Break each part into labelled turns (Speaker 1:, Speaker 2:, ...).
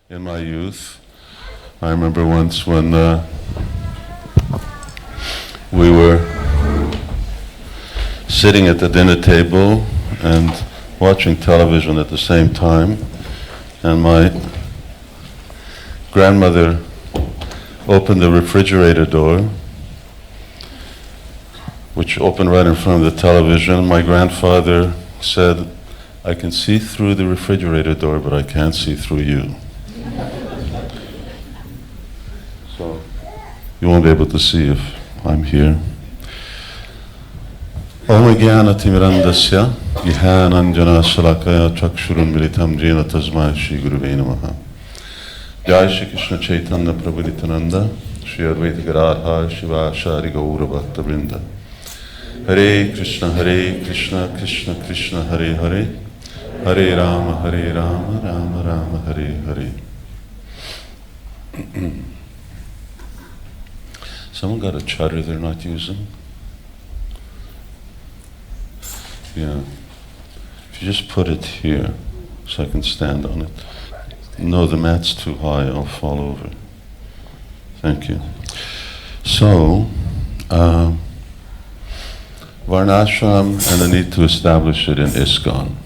Speaker 1: in my youth. I remember once when we were sitting at the dinner table and watching television at the same time, and my grandmother opened the refrigerator door, which opened right in front of the television. My grandfather said, "I can see through the refrigerator door, but I can't see through you." So you won't be able to see if I'm here. Om Jnana Timirandasya Jnananjana Shalakaya Chakshurun Militam Jena Tasmai Shri Guruve Namaha. Jai Shri Krishna Chaitanya Prabhu Nityananda Shri Advaita Gadadhar Shivasari Gaura Bhakta Vrinda. Hare Krishna Krishna Krishna Hare Hare, Hare Rama Rama Rama Hare Hare. Someone got a chutter they're not using? Yeah. If you just put it here so I can stand on it. No, the mat's too high, I'll fall over. Thank you. So, Varnashram and the need to establish it in ISKCON.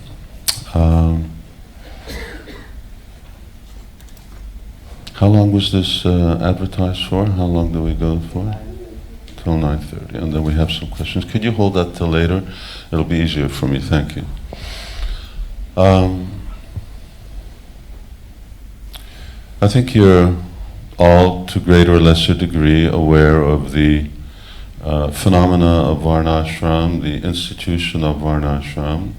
Speaker 1: How long was this advertised for? How long do we go for? Till 9:30, and then we have some questions. Could you hold that till later? It'll be easier for me, thank you. I think you're all, to greater or lesser degree, aware of the phenomena of Varnashram, the institution of Varnashram,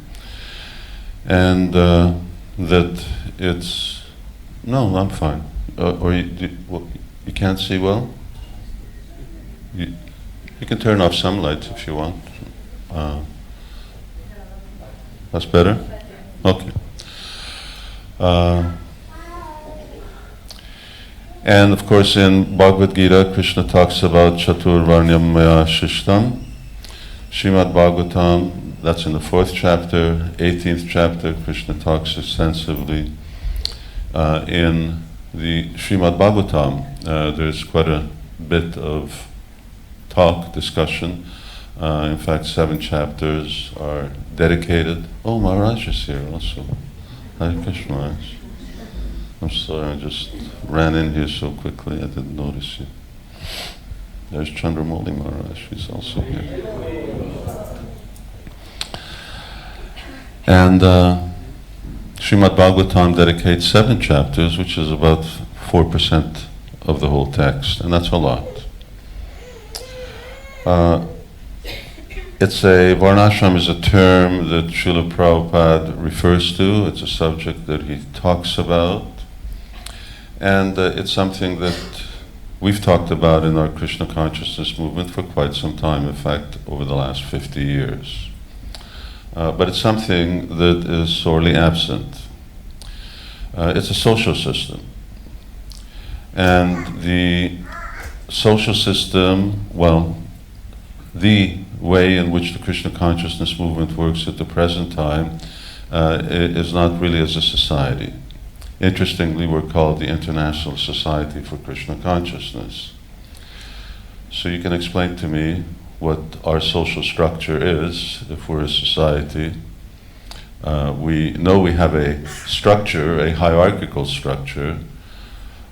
Speaker 1: and that it's... No, I'm fine. Or you can't see well? You can turn off some lights if you want. That's better? Okay. And of course in Bhagavad Gita, Krishna talks about Chatur Varnyam Maya Shishtam. Srimad Bhagavatam, that's in the 4th chapter, 18th chapter, Krishna talks extensively. In the Srimad Bhagavatam, there's quite a bit of talk, discussion. In fact, 7 chapters are dedicated. Oh, Maharaj is here also. Hare Krishna Maharaj. I'm sorry, I just ran in here so quickly, I didn't notice you. There's Chandramouli Maharaj, he's also here. And Srimad Bhagavatam dedicates 7 chapters, which is about 4% of the whole text, and that's a lot. Varnashram is a term that Srila Prabhupada refers to. It's a subject that he talks about. And it's something that we've talked about in our Krishna consciousness movement for quite some time, in fact, over the last 50 years. But it's something that is sorely absent. It's a social system. And the social system, well, the way in which the Krishna consciousness movement works at the present time is not really as a society. Interestingly, we're called the International Society for Krishna Consciousness. So you can explain to me what our social structure is if we're a society. We know we have a structure, a hierarchical structure,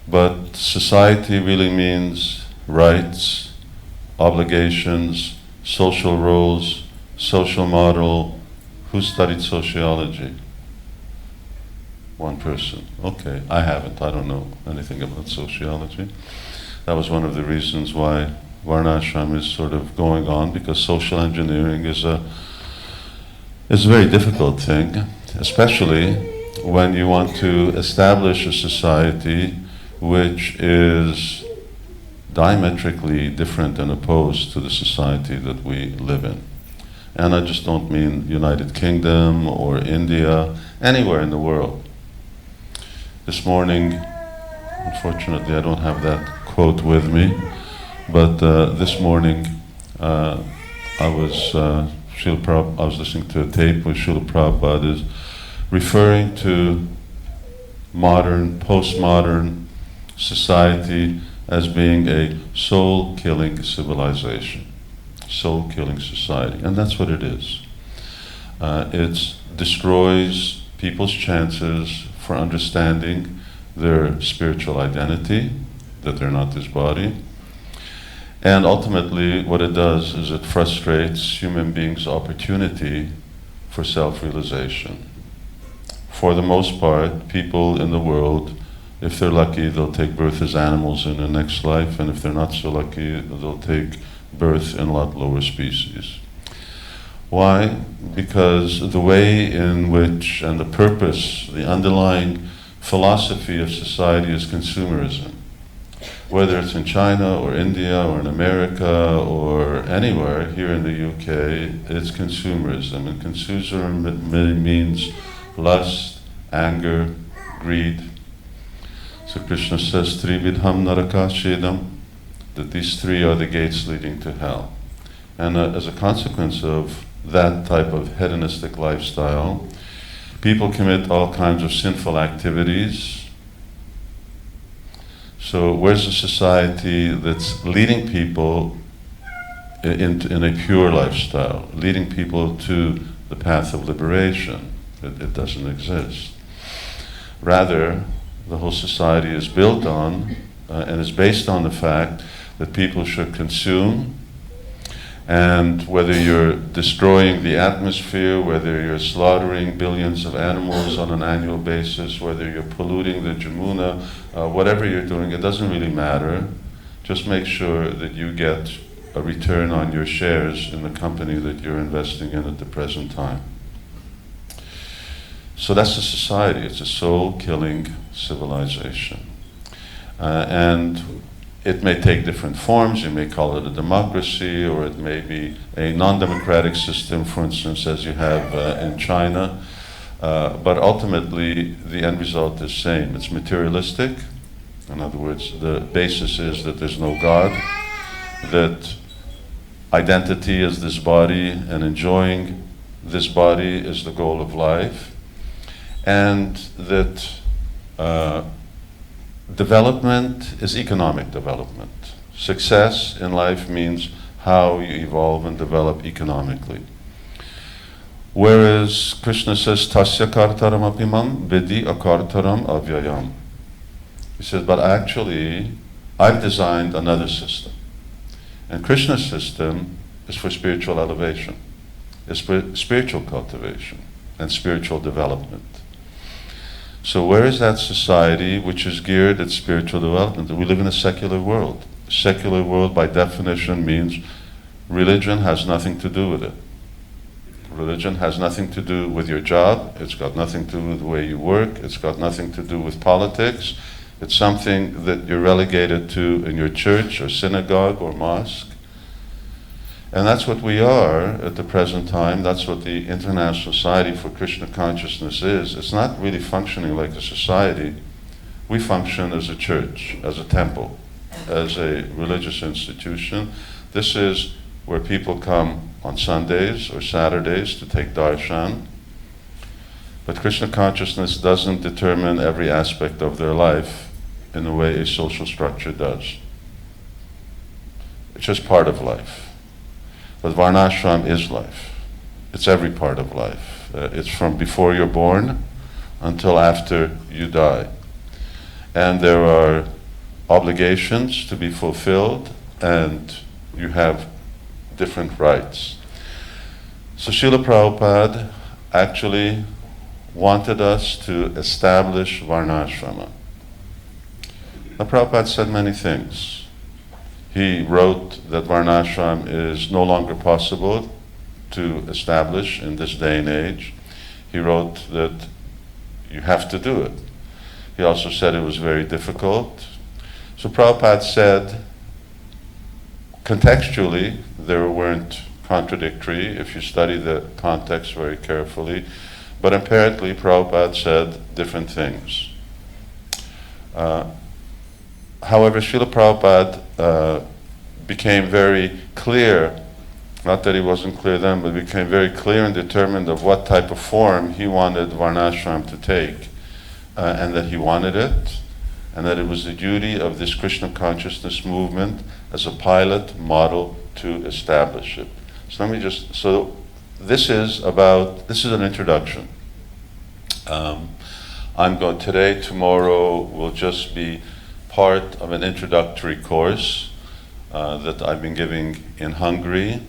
Speaker 1: but society really means rights, obligations, social roles, social model. Who studied sociology? One person. Okay, I haven't. I don't know anything about sociology. That was one of the reasons why Varnashram is sort of going on, because social engineering is a very difficult thing, especially when you want to establish a society which is diametrically different and opposed to the society that we live in. And I just don't mean United Kingdom or India, anywhere in the world. This morning, unfortunately I don't have that quote with me, but this morning I was listening to a tape where Srila Prabhupada is referring to modern, postmodern society as being a soul-killing civilization, soul-killing society, and that's what it is. It destroys people's chances for understanding their spiritual identity, that they're not this body. And ultimately, what it does is it frustrates human beings' opportunity for self-realization. For the most part, people in the world, if they're lucky, they'll take birth as animals in the next life, and if they're not so lucky, they'll take birth in a lot lower species. Why? Because the way in which, and the purpose, the underlying philosophy of society is consumerism. Whether it's in China or India or in America or anywhere, here in the UK, it's consumerism. And consumerism means lust, anger, greed. So Krishna says, Trividham narakashedam, that these three are the gates leading to hell. And as a consequence of that type of hedonistic lifestyle, people commit all kinds of sinful activities. So where's a society that's leading people in a pure lifestyle, leading people to the path of liberation? It doesn't exist. Rather, the whole society is built on and is based on the fact that people should consume, and whether you're destroying the atmosphere, whether you're slaughtering billions of animals on an annual basis, whether you're polluting the Jamuna, whatever you're doing, it doesn't really matter. Just make sure that you get a return on your shares in the company that you're investing in at the present time. So that's the society. It's a soul-killing civilization. And it may take different forms. You may call it a democracy, or it may be a non-democratic system, for instance, as you have in China. But ultimately, the end result is the same. It's materialistic. In other words, the basis is that there's no God, that identity is this body, and enjoying this body is the goal of life, and that development is economic development. Success in life means how you evolve and develop economically. Whereas Krishna says, Tasya kartaram apimam vedi akartaram avyayam. He says, but actually, I've designed another system. And Krishna's system is for spiritual elevation. It's for spiritual cultivation and spiritual development. So where is that society which is geared at spiritual development? We live in a secular world. A secular world, by definition, means religion has nothing to do with it. Religion has nothing to do with your job. It's got nothing to do with the way you work. It's got nothing to do with politics. It's something that you're relegated to in your church or synagogue or mosque. And that's what we are at the present time. That's what the International Society for Krishna Consciousness is. It's not really functioning like a society. We function as a church, as a temple, as a religious institution. This is where people come on Sundays or Saturdays to take darshan. But Krishna consciousness doesn't determine every aspect of their life in the way a social structure does. It's just part of life. But Varnasrama is life. It's every part of life. It's from before you're born until after you die. And there are obligations to be fulfilled, and you have different rights. So Srila Prabhupada actually wanted us to establish Varnasrama. Now Prabhupada said many things. He wrote that Varnashram is no longer possible to establish in this day and age. He wrote that you have to do it. He also said it was very difficult. So Prabhupada said, contextually, there weren't contradictory if you study the context very carefully, but apparently Prabhupada said different things. However, Srila Prabhupada became very clear, not that he wasn't clear then, but became very clear and determined of what type of form he wanted Varnashram to take and that he wanted it, and that it was the duty of this Krishna consciousness movement as a pilot model to establish it. So let me just, so this is an introduction. I'm going, today, tomorrow will just be part of an introductory course that I've been giving in Hungary.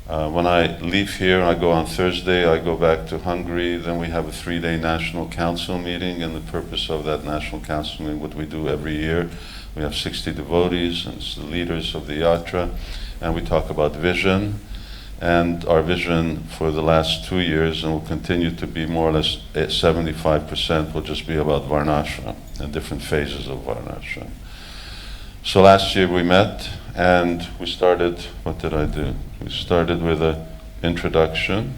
Speaker 1: When I leave here, I go on Thursday, I go back to Hungary, then we have a 3-day National Council meeting, and the purpose of that National Council meeting, what we do every year, we have 60 devotees, and it's the leaders of the yatra, and we talk about vision, and our vision for the last 2 years, and will continue to be more or less 75%, will just be about Varnasrama, and different phases of Varnasrama. So last year we met, and we started, what did I do? We started with an introduction.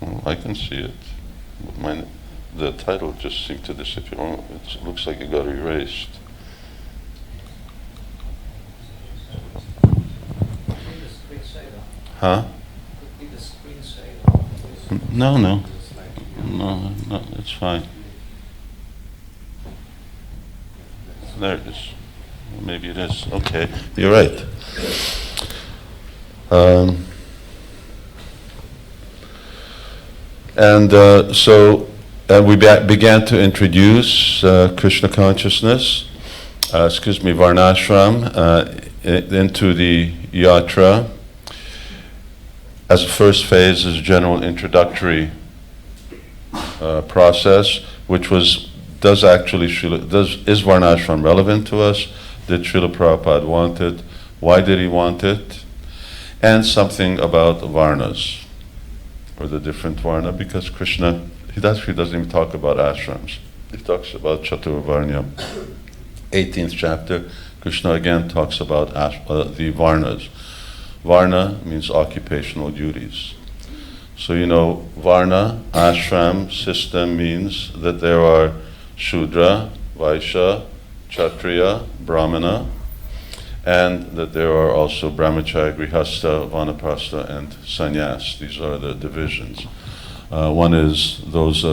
Speaker 1: Oh, I can see it. The title just seemed to disappear. Oh, it looks like it got erased. Huh? No, it's fine. There it is. Maybe it is. Okay, you're right. So we began to introduce Krishna consciousness, Varnasrama, into the yatra. As a first phase, is a general introductory process, which is Varnasrama relevant to us? Did Srila Prabhupada want it? Why did he want it? And something about Varnas, or the different Varna, because Krishna, he actually doesn't even talk about ashrams. He talks about Chaturvarnya. 18th chapter, Krishna again talks about the Varnas. Varna means occupational duties. So Varna, ashram system means that there are Shudra, Vaishya, Kshatriya, Brahmana, and that there are also Brahmacharya, Grihastha, Vanaprastha, and Sannyas. These are the divisions. One is those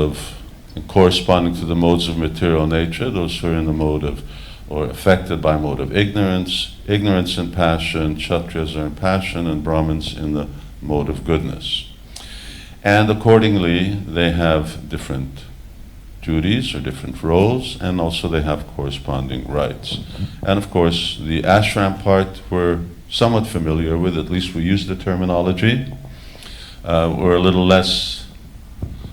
Speaker 1: corresponding to the modes of material nature, those who are in the mode of, or affected by mode of ignorance and passion. Kshatriyas are in passion, and Brahmins in the mode of goodness. And accordingly, they have different duties or different roles, and also they have corresponding rights. And of course, the ashram part we're somewhat familiar with, at least we use the terminology. We're a little less,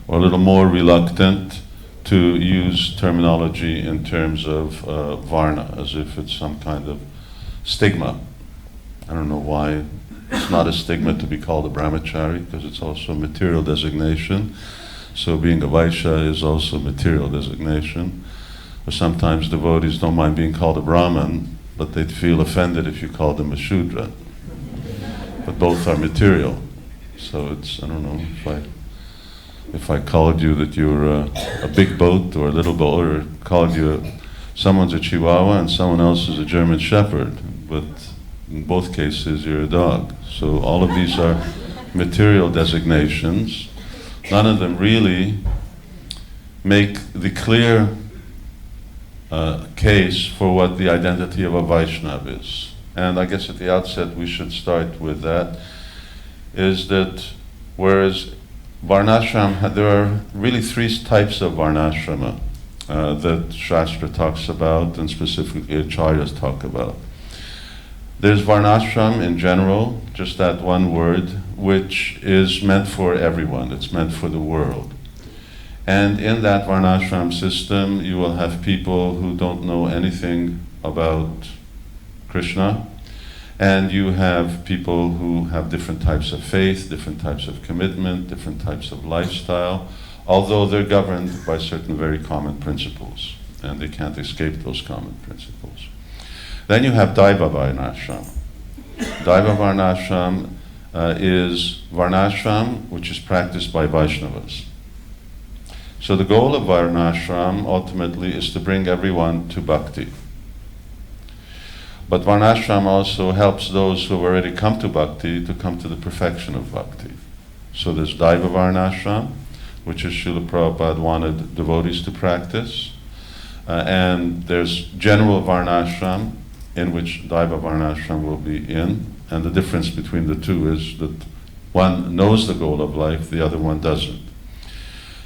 Speaker 1: or a little more reluctant to use terminology in terms of Varna, as if it's some kind of stigma. I don't know why it's not a stigma to be called a brahmachari, because it's also a material designation. So being a Vaishya is also a material designation. Or sometimes devotees don't mind being called a Brahman, but they'd feel offended if you called them a Shudra. But both are material. So it's, I don't know, if I called you that you're a big boat or a little boat, or called you, someone's a Chihuahua and someone else is a German Shepherd, but in both cases you're a dog. So all of these are material designations. None of them really make the clear case for what the identity of a Vaishnava is. And I guess at the outset we should start with that, is that whereas Varnasrama, there are really 3 types of Varnasrama that Shastra talks about, and specifically Acharyas talk about. There's Varnasrama in general, just that one word, which is meant for everyone, it's meant for the world. And in that Varnasrama system, you will have people who don't know anything about Krishna, and you have people who have different types of faith, different types of commitment, different types of lifestyle, although they're governed by certain very common principles, and they can't escape those common principles. Then you have Daiva Varnasrama. Daiva Varnasrama is Varnasrama which is practiced by Vaishnavas. So the goal of Varnasrama ultimately is to bring everyone to bhakti. But Varnasrama also helps those who have already come to bhakti to come to the perfection of bhakti. So there's Daiva Varnashram, which is Srila Prabhupada wanted devotees to practice. And there's general Varnashram, in which Daiva Varnashram will be in. And the difference between the two is that one knows the goal of life, the other one doesn't.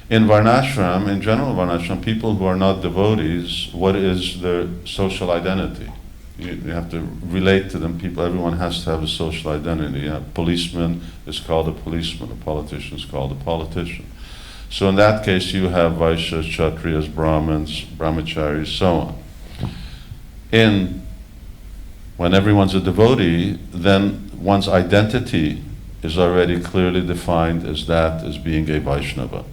Speaker 1: In Varnashram, in general Varnashram, people who are not devotees, what is their social identity? You have to relate to them. Everyone has to have a social identity. A policeman is called a policeman, a politician is called a politician. So in that case, you have Vaishyas, Kshatriyas, Brahmins, Brahmacharis, so on. When everyone's a devotee, then one's identity is already clearly defined as that as being a Vaishnava.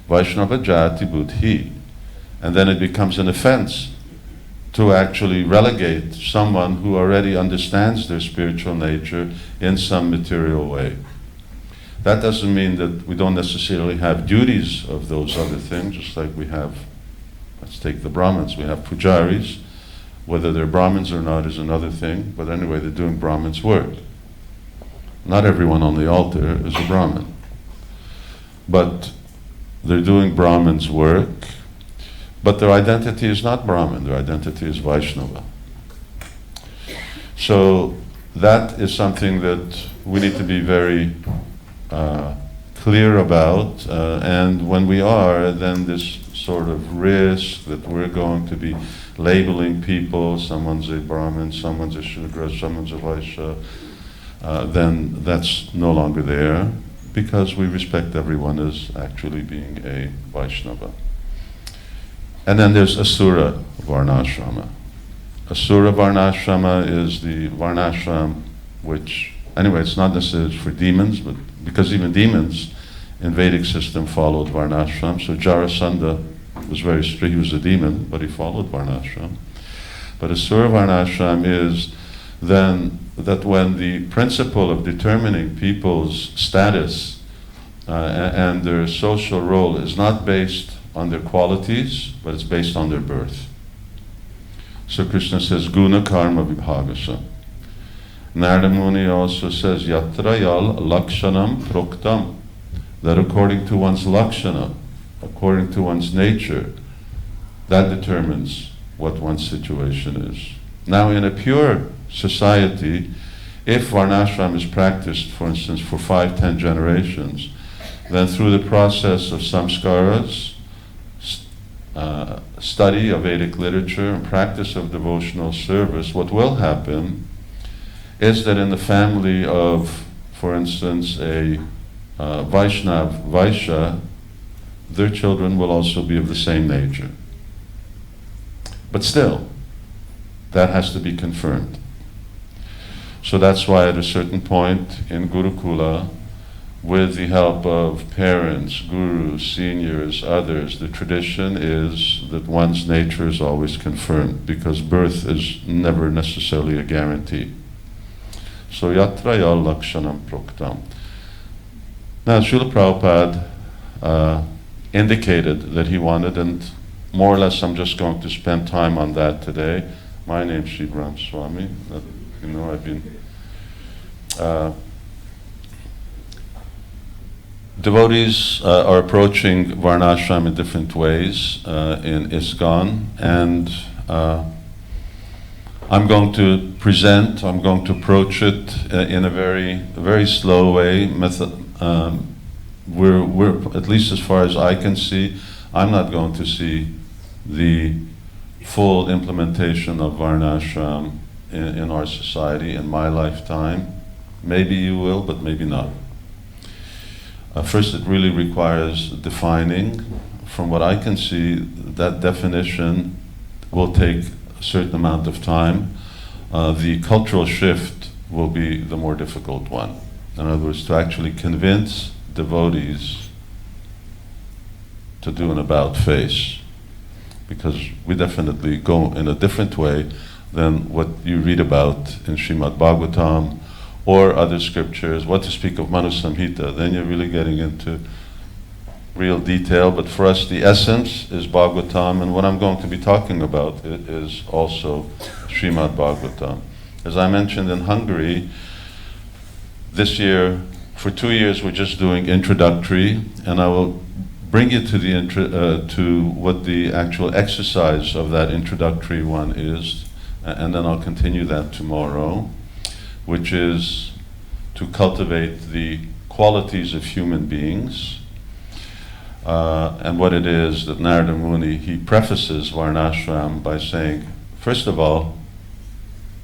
Speaker 1: Vaishnava Jati Buddhi. And then it becomes an offense to actually relegate someone who already understands their spiritual nature in some material way. That doesn't mean that we don't necessarily have duties of those other things, just like we have, let's take the Brahmins, we have pujaris. Whether they're Brahmins or not is another thing, but anyway, they're doing Brahmins' work. Not everyone on the altar is a Brahmin. But they're doing Brahmins' work, but their identity is not Brahmin, their identity is Vaishnava. So that is something that we need to be very clear about, and when we are, then this sort of risk that we're going to be labeling people, someone's a Brahmin, someone's a Shudra, someone's a Vaishya, then that's no longer there, because we respect everyone as actually being a Vaishnava. And then there's Asura Varnasrama. Asura Varnasrama is the Varnashram which, anyway, it's not necessarily for demons, but because even demons in Vedic system followed Varnashram. So Jarasandha was very strict, he was a demon, but he followed Varnashram. But Asura Varnashram is then that when the principle of determining people's status and their social role is not based on their qualities, but it's based on their birth. So Krishna says, Guna Karma Vibhagasa. Narada Muni also says, Yatrayal Lakshanam Proktam, that according to one's lakshana, according to one's nature, that determines what one's situation is. Now, in a pure society, if Varnashram is practiced, for instance, for 5-10 generations, then through the process of samskaras, study of Vedic literature and practice of devotional service, what will happen is that in the family of, for instance, a Vaishnav Vaishya, their children will also be of the same nature. But still, that has to be confirmed. So that's why at a certain point in Gurukula, with the help of parents, gurus, seniors, others, the tradition is that one's nature is always confirmed, because birth is never necessarily a guarantee. So yatrayal lakshanam proktam. Now Srila Prabhupada indicated that he wanted, and more or less I'm just going to spend time on that today. My name's Sivarama Swami. You know, I've been devotees are approaching Varnashram in different ways in ISKCON, and I'm going to approach it in a very slow way. We're at least as far as I can see, I'm not going to see the full implementation of Varnashram in our society in my lifetime. Maybe you will, but maybe not. First, it really requires defining. From what I can see, that definition will take a certain amount of time. The cultural shift will be the more difficult one. In other words, to actually convince devotees to do an about face, because we definitely go in a different way than what you read about in Srimad Bhagavatam or other scriptures. What to speak of Manu Samhita, then you're really getting into real detail. But for us, the essence is Bhagavatam, and what I'm going to be talking about is also Srimad Bhagavatam. As I mentioned, in Hungary, this year, For 2 years, we're just doing introductory, and I will bring you to to what the actual exercise of that introductory one is, and then I'll continue that tomorrow, which is to cultivate the qualities of human beings. And what it is that Narada Muni, he prefaces Varnasrama by saying, first of all,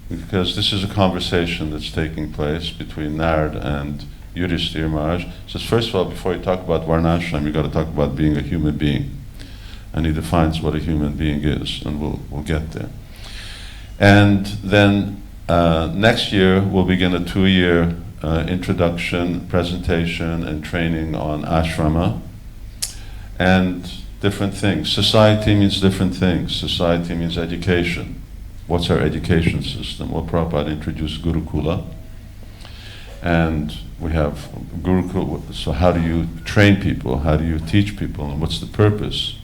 Speaker 1: because this is a conversation that's taking place between Narada and Yudhishthira Maharaj, says, first of all, before you talk about Varnasrama, you've got to talk about being a human being. And he defines what a human being is, and we'll get there. And then next year, we'll begin a 2-year introduction, presentation, and training on ashrama, and different things. Society means different things. Society means education. What's our education system? Well, Prabhupada introduced Gurukula. And we have Gurukula. So how do you train people? How do you teach people? And what's the purpose?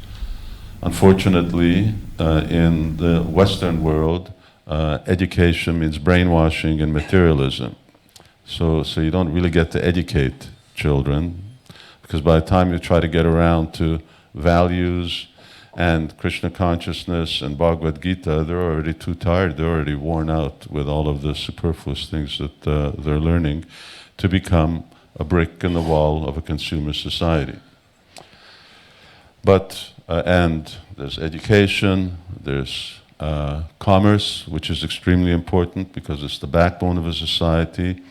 Speaker 1: Unfortunately, in the Western world, education means brainwashing and materialism. So you don't really get to educate children, because by the time you try to get around to values and Krishna consciousness and Bhagavad Gita, they're already too tired, they're already worn out with all of the superfluous things that they're learning to become a brick in the wall of a consumer society. But, and there's education, there's commerce, which is extremely important because it's the backbone of a society.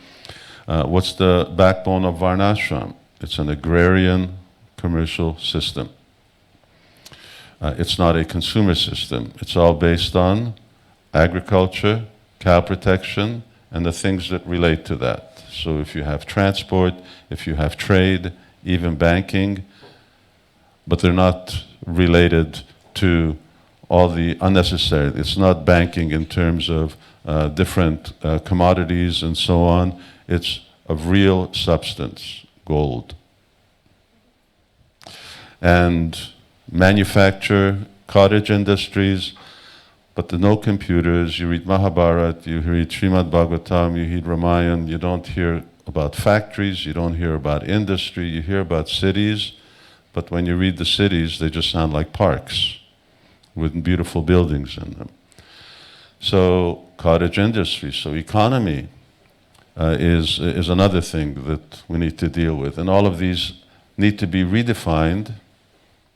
Speaker 1: What's the backbone of Varnasrama? It's an agrarian commercial system. It's not a consumer system. It's all based on agriculture, cow protection, and the things that relate to that. So if you have transport, if you have trade, even banking, but they're not related to all the unnecessary. It's not banking in terms of different commodities and so on. It's of real substance, gold. And manufacture, cottage industries, but no computers. You read Mahabharata, you read Srimad Bhagavatam, you read Ramayana, you don't hear about factories, you don't hear about industry, you hear about cities, but when you read the cities, they just sound like parks with beautiful buildings in them. So cottage industry, so economy is another thing that we need to deal with. And all of these need to be redefined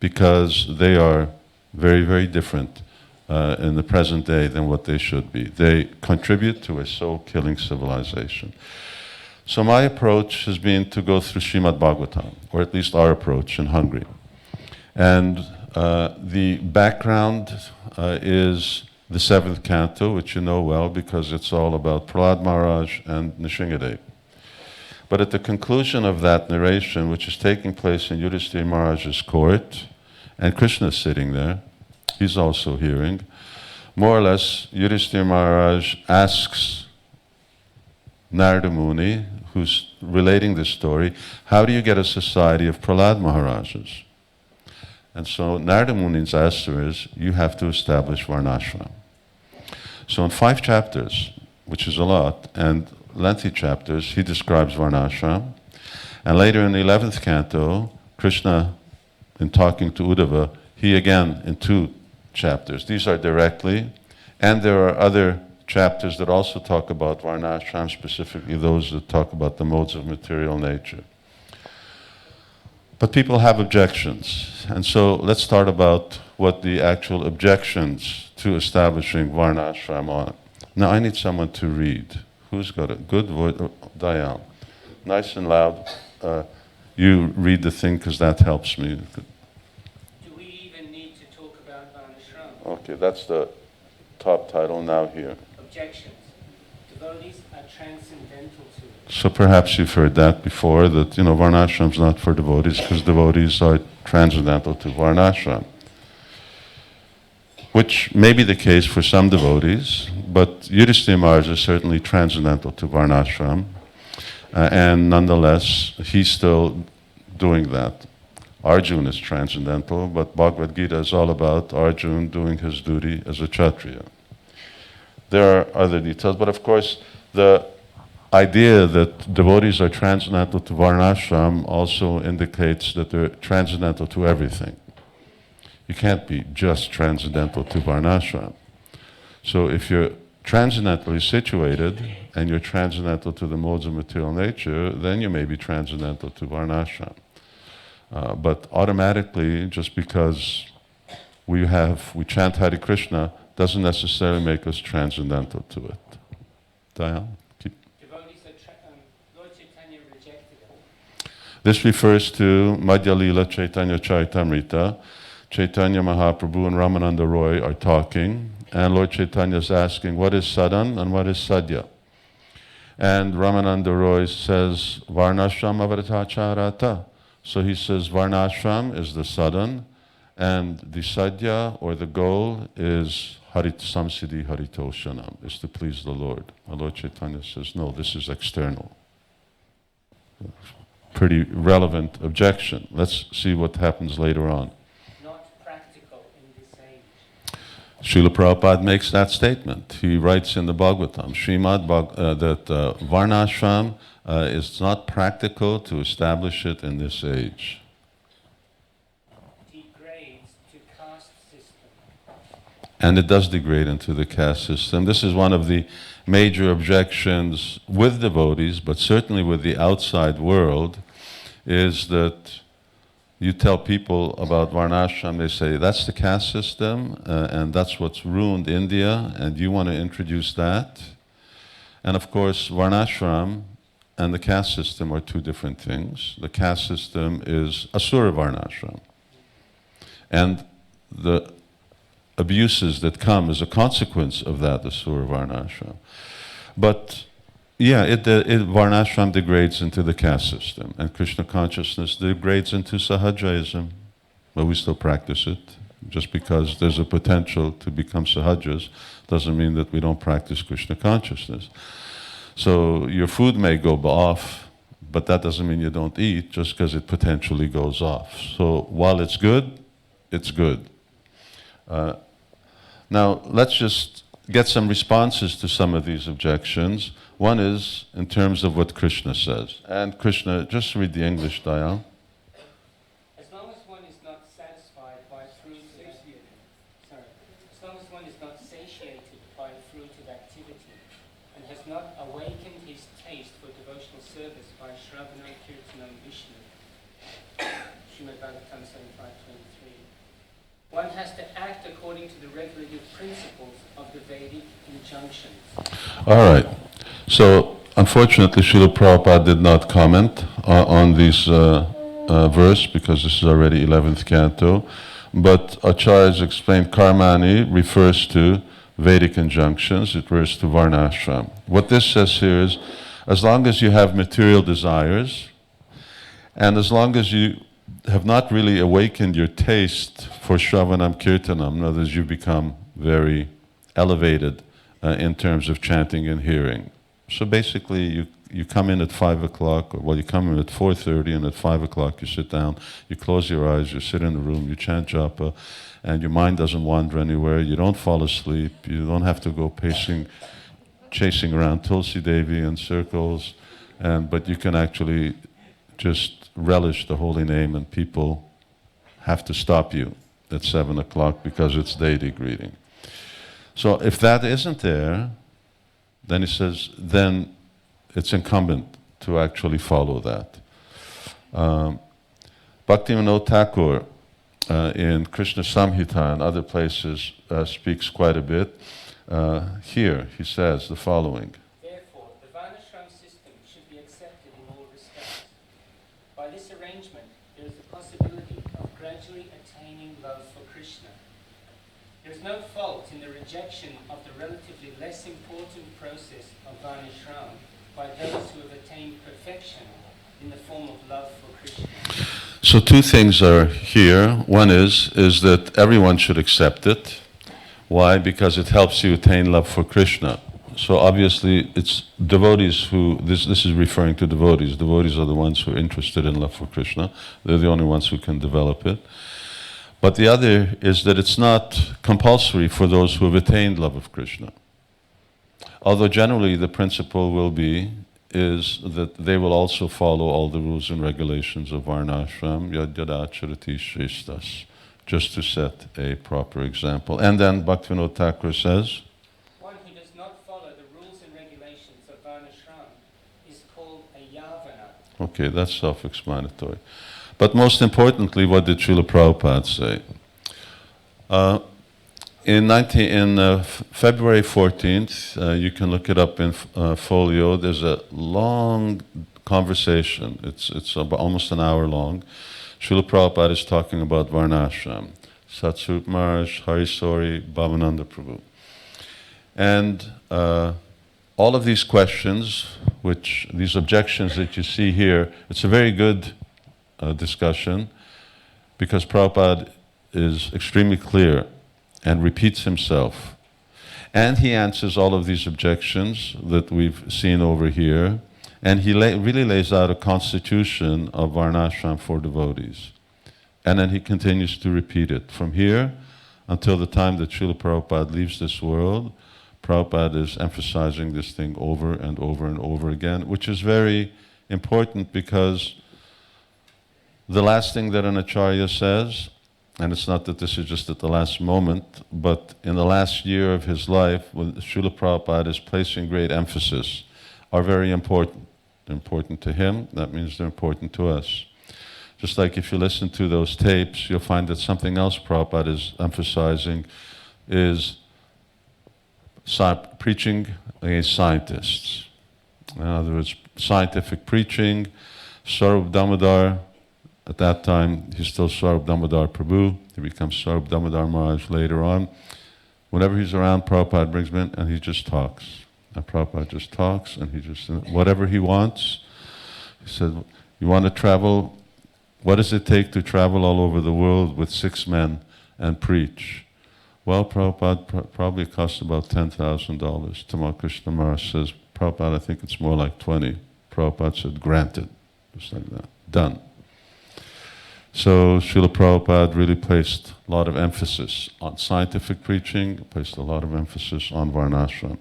Speaker 1: because they are very, very different in the present day than what they should be. They contribute to a soul-killing civilization. So my approach has been to go through Srimad Bhagavatam, or at least our approach in Hungary. And the background is the 7th canto, which you know well because it's all about Prahlad Maharaj and Nrsimhadev. But at the conclusion of that narration, which is taking place in Yudhishthira Maharaj's court, and Krishna is sitting there, he's also hearing, more or less, Yudhishthira Maharaj asks Narada Muni, who's relating this story, how do you get a society of Prahlad Maharajas? And so Narada Muni's answer is, you have to establish Varnasrama. So in 5 chapters, which is a lot, and lengthy chapters, he describes Varnasrama. And later in the 11th canto, Krishna, in talking to Uddhava, he again, in 2 chapters, these are directly, and there are other chapters that also talk about Varnasrama, specifically those that talk about the modes of material nature. But people have objections, and so let's start about what the actual objections to establishing Varnasrama are. Now I need someone to read. Who's got a good voice? Oh, Diane. Nice and loud. You read the thing because that helps me.
Speaker 2: Do we even need to talk about Varnasrama?
Speaker 1: Okay, that's the top title now here.
Speaker 2: Objections. Devotees are transcendental to it.
Speaker 1: So perhaps you've heard that before, that, Varnasrama is not for devotees because devotees are transcendental to Varnasrama. Which may be the case for some devotees, but Yudhishthira Maharaj is certainly transcendental to Varnasrama, and nonetheless, he's still doing that. Arjuna is transcendental, but Bhagavad Gita is all about Arjuna doing his duty as a Kshatriya. There are other details, but of course, the idea that devotees are transcendental to Varnashram also indicates that they're transcendental to everything. You can't be just transcendental to Varnashram. So if you're transcendentally situated and you're transcendental to the modes of material nature, then you may be transcendental to Varnashram. But automatically, just because we chant Hare Krishna doesn't necessarily make us transcendental to it. Diane?
Speaker 2: Devotees Lord Chaitanya rejected it.
Speaker 1: This refers to Madhya Lila Chaitanya Charitamrita. Chaitanya Mahaprabhu and Ramananda Roy are talking, and Lord Chaitanya is asking, what is sadhan and what is sadhya? And Ramananda Roy says, Varnashram avaratacharata. So he says, Varnashram is the sadhan, and the sadhya, or the goal, is Harit Samsiddhi Haritoshanam, is to please the Lord. And Lord Chaitanya says, no, this is external. Pretty relevant objection. Let's see what happens later on. Srila Prabhupada makes that statement. He writes in the Bhagavatam, that Varnashram is not practical to establish it in this age.
Speaker 2: Degrades to caste system.
Speaker 1: And it does degrade into the caste system. This is one of the major objections with devotees, but certainly with the outside world, is that you tell people about Varnashram, they say, that's the caste system, and that's what's ruined India, and you want to introduce that. And of course, Varnashram and the caste system are two different things. The caste system is Asura Varnashram. And the abuses that come as a consequence of that Asura Varnashram. But yeah, Varnashram degrades into the caste system, and Krishna consciousness degrades into Sahajaism, but we still practice it. Just because there's a potential to become Sahajas doesn't mean that we don't practice Krishna consciousness. So your food may go off, but that doesn't mean you don't eat just because it potentially goes off. So while it's good, it's good. Now let's just get some responses to some of these objections. One is in terms of what Krishna says. And Krishna, just read the English, Dayal.
Speaker 2: As long as one is not satisfied by fruit of activity and has not awakened his taste for devotional service by Shravana, Kirtanam, Vishnu, Srimad Bhagavatam 75:23, one has to act according to the regulative principles of the Vedic injunctions.
Speaker 1: All right. So, unfortunately, Srila Prabhupada did not comment on this verse because this is already 11th canto. But Acharyas explained Karmani refers to Vedic injunctions, it refers to Varnashram. What this says here is, as long as you have material desires, and as long as you have not really awakened your taste for Shravanam Kirtanam, in other words, you become very elevated in terms of chanting and hearing. So basically, you come in at 5 o'clock, or you come in at 4:30, and at 5 o'clock you sit down, you close your eyes, you sit in the room, you chant japa, and your mind doesn't wander anywhere, you don't fall asleep, you don't have to go chasing around Tulsi Devi in circles, but you can actually just relish the holy name, and people have to stop you at 7 o'clock because it's deity greeting. So if that isn't there, then he says, then it's incumbent to actually follow that. Bhaktivinoda Thakur in Krishna Samhita and other places speaks quite a bit. Here he says the following.
Speaker 2: Therefore, the Varnashram system should be accepted in all respects. By this arrangement, there is the possibility of gradually attaining love for Krishna. There is no fault in the rejection of the relatively less important process of Varnashram by those who have attained perfection in the form of love for Krishna.
Speaker 1: So two things are here. One is that everyone should accept it. Why? Because it helps you attain love for Krishna. So obviously it's devotees who, this is referring to devotees. Devotees are the ones who are interested in love for Krishna. They're the only ones who can develop it. But the other is that it's not compulsory for those who have attained love of Krishna. Although generally the principle will be, is that they will also follow all the rules and regulations of Varnashram, yad yada charati shrestas, just to set a proper example. And then Bhaktivinoda Thakur says,
Speaker 2: one who does not follow the rules and regulations of Varnashram is called a Yavana.
Speaker 1: okay, that's self-explanatory. But most importantly, what did Srila Prabhupada say? In February 14th, you can look it up in folio, there's a long conversation, it's about almost an hour long. Srila Prabhupada is talking about Varnashram, Satsvarup Maharaj, Harisori, Bhavananda Prabhu. And all of these questions, these objections that you see here, it's a very good discussion because Prabhupada is extremely clear and repeats himself. And he answers all of these objections that we've seen over here, and he really lays out a constitution of Varnashram for devotees. And then he continues to repeat it. From here until the time that Srila Prabhupada leaves this world, Prabhupada is emphasizing this thing over and over and over again, which is very important because the last thing that an acharya says, and it's not that this is just at the last moment, but in the last year of his life, when Srila Prabhupada is placing great emphasis, are very important. They're important to him, that means they're important to us. Just like if you listen to those tapes, you'll find that something else Prabhupada is emphasizing is preaching against scientists. In other words, scientific preaching. Swarup Damodar, at that time, he's still Swarup Damodar Prabhu. He becomes Swarup Damodar Maharaj later on. Whenever he's around, Prabhupada brings him in and he just talks. And Prabhupada just talks and he just, whatever he wants. He said, you want to travel, what does it take to travel all over the world with 6 men and preach? Well, Prabhupada, probably costs about $10,000. Tamal Krishna Maharaj says, Prabhupada, I think it's more like 20. Prabhupada said, granted. Just like that. Done. So Srila Prabhupada really placed a lot of emphasis on scientific preaching, placed a lot of emphasis on Varnashram.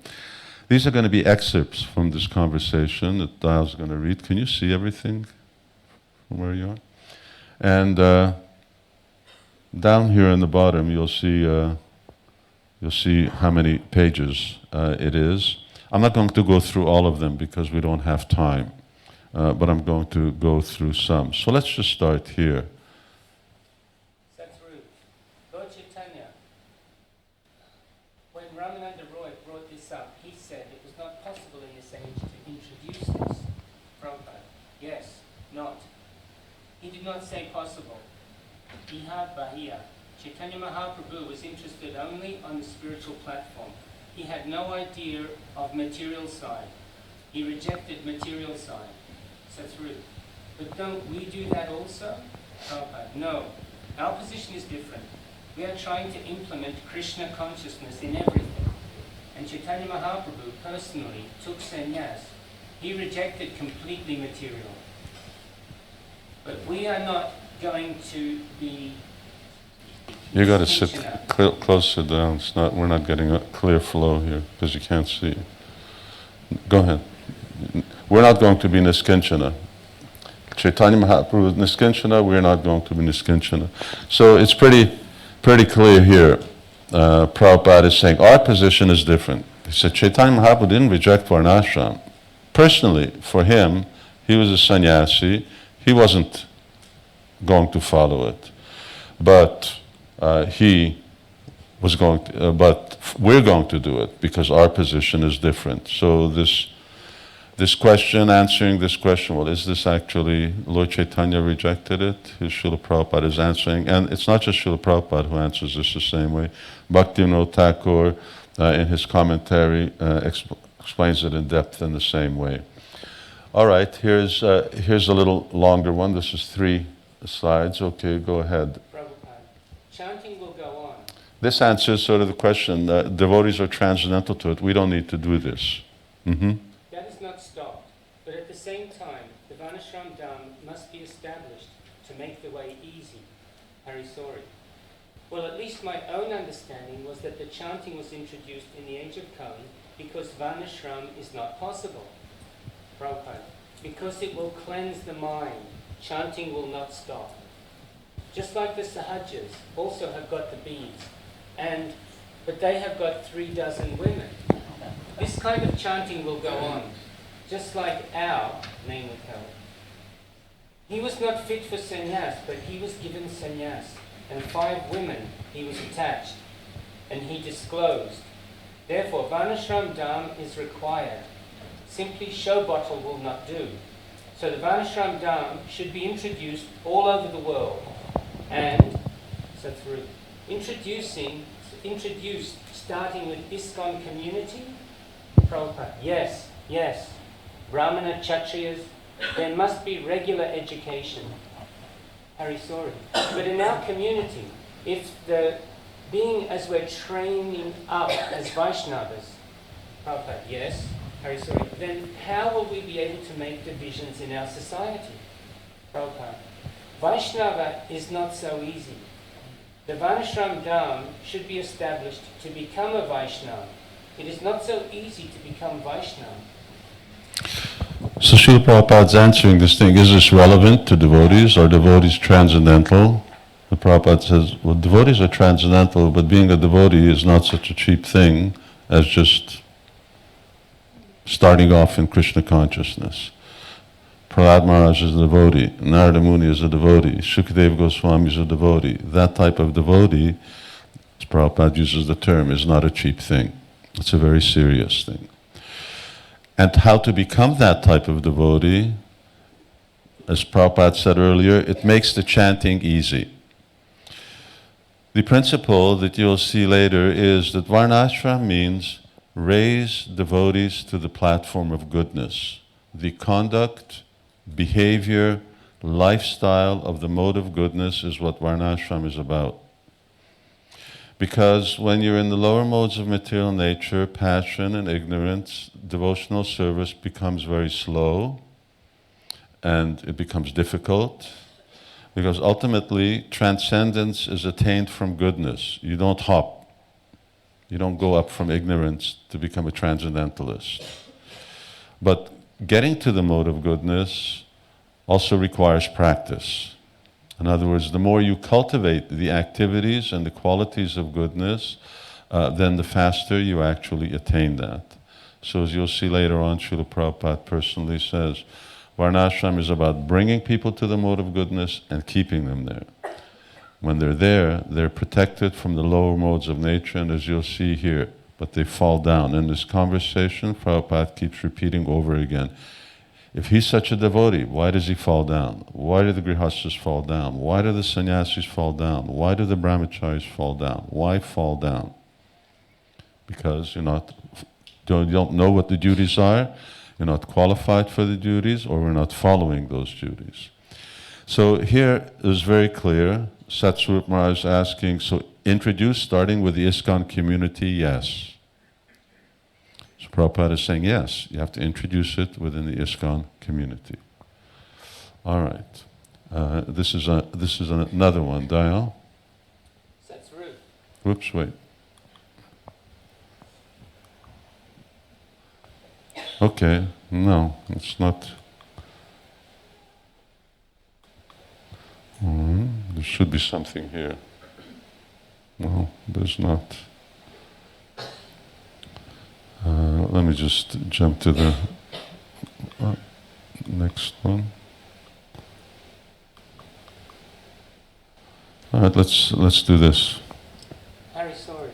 Speaker 1: These are going to be excerpts from this conversation that Dial's going to read. Can you see everything from where you are? And down here in the bottom, you'll see how many pages it is. I'm not going to go through all of them because we don't have time, but I'm going to go through some. So let's just start here.
Speaker 2: Lord Chaitanya, when Ramananda Roy brought this up, he said it was not possible in this age to introduce this. Prabhupada, yes, not. He did not say possible. Iha Bahiya. Chaitanya Mahaprabhu was interested only on the spiritual platform. He had no idea of material side. He rejected material side. Satsvarup. But don't we do that also? Prabhupada, no. Our position is different. We are trying to implement Krishna consciousness in everything. And Chaitanya Mahaprabhu personally took sannyas. He rejected completely material. But we are not going to be...
Speaker 1: You got to sit closer down. We're not getting a clear flow here because you can't see. Go ahead. We're not going to be niskinchana. Chaitanya Mahaprabhu is niskinchana. We're not going to be niskinchana. So it's pretty clear here. Prabhupada is saying our position is different. He said Chaitanya Mahaprabhu didn't reject Varnashram. Personally, for him, he was a sannyasi. He wasn't going to follow it, but he was going to, but we're going to do it because our position is different. So this question, answering this question, well, is this actually, Lord Chaitanya rejected it? Srila Prabhupada is answering, and it's not just Srila Prabhupada who answers this the same way. Bhaktivinoda Thakur, in his commentary, explains it in depth in the same way. All right, here's a little longer one. This is 3 slides. Okay, go ahead.
Speaker 2: Prabhupada, chanting will go on.
Speaker 1: This answers sort of the question. Devotees are transcendental to it. We don't need to do this. Mm-hmm.
Speaker 2: That is not stopped. But at the same time, the Varnashram Dham must be established to make the way easy. Harisori. Well, at least my own understanding was that the chanting was introduced in the age of Kali because Varnashram is not possible. Prabhupada, because it will cleanse the mind, chanting will not stop. Just like the Sahajas also have got the beads, but they have got 36 women. This kind of chanting will go on, just like our name of hell. He was not fit for sannyas, but he was given sannyas, and 5 women he was attached, and he disclosed. Therefore, Varnasrama Dham is required. Simply show bottle will not do. So the Varnasrama Dham should be introduced all over the world. And so through introduced starting with ISKCON community, Prabhupada, yes. Brahmana, Kshatriyas, there must be regular education. Harisori. But in our community, if being as we're training up as Vaishnavas, Prabhupada, yes, Harisori, then how will we be able to make divisions in our society? Prabhupada, Vaishnava is not so easy. The Varnasrama Dham should be established to become a Vaishnava. It is not so easy to become Vaishnava.
Speaker 1: So Srila Prabhupada's answering this thing, is this relevant to devotees? Are devotees transcendental? The Prabhupada says, well, devotees are transcendental, but being a devotee is not such a cheap thing as just starting off in Krishna consciousness. Prahlad Maharaj is a devotee, Narada Muni is a devotee, Shukadeva Goswami is a devotee. That type of devotee, as Prabhupada uses the term, is not a cheap thing. It's a very serious thing. And how to become that type of devotee, as Prabhupada said earlier, it makes the chanting easy. The principle that you'll see later is that Varnasrama means raise devotees to the platform of goodness. The conduct, behavior, lifestyle of the mode of goodness is what Varnasrama is about. Because when you're in the lower modes of material nature, passion and ignorance, devotional service becomes very slow and it becomes difficult. Because ultimately, transcendence is attained from goodness. You don't hop. You don't go up from ignorance to become a transcendentalist. But getting to the mode of goodness also requires practice. In other words, the more you cultivate the activities and the qualities of goodness, then the faster you actually attain that. So as you'll see later on, Srila Prabhupada personally says, Varnasrama is about bringing people to the mode of goodness and keeping them there. When they're there, they're protected from the lower modes of nature, and as you'll see here, but they fall down. In this conversation, Prabhupada keeps repeating over again, if he's such a devotee, why does he fall down? Why do the grihastas fall down? Why do the sannyasis fall down? Why do the brahmacharis fall down? Why fall down? Because you don't know what the duties are, you're not qualified for the duties, or we're not following those duties. So here is very clear. Satsvarup Maharaj is asking, so introduce starting with the ISKCON community, yes. So Prabhupada is saying, yes, you have to introduce it within the ISKCON community. All right. This is another one. Dayal?
Speaker 2: Satsvarup.
Speaker 1: Whoops, wait. Okay, no, it's not. There should be something here. No, there's not. Let me just jump to the next one. All right, let's do this.
Speaker 2: Harry, sorry.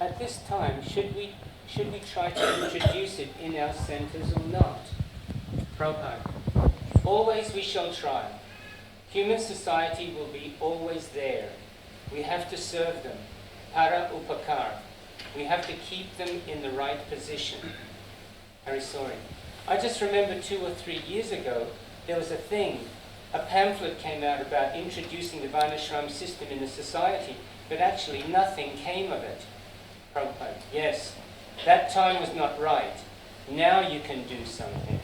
Speaker 2: At this time, should we try to introduce it in our centers or not? Prabhupada, always we shall try. Human society will be always there. We have to serve them. Para upakar. We have to keep them in the right position. Harry, sorry. I just remember 2 or 3 years ago, there was a pamphlet came out about introducing the Varnasrama system in the society, but actually nothing came of it. Prabhupada, yes, that time was not right. Now you can do something.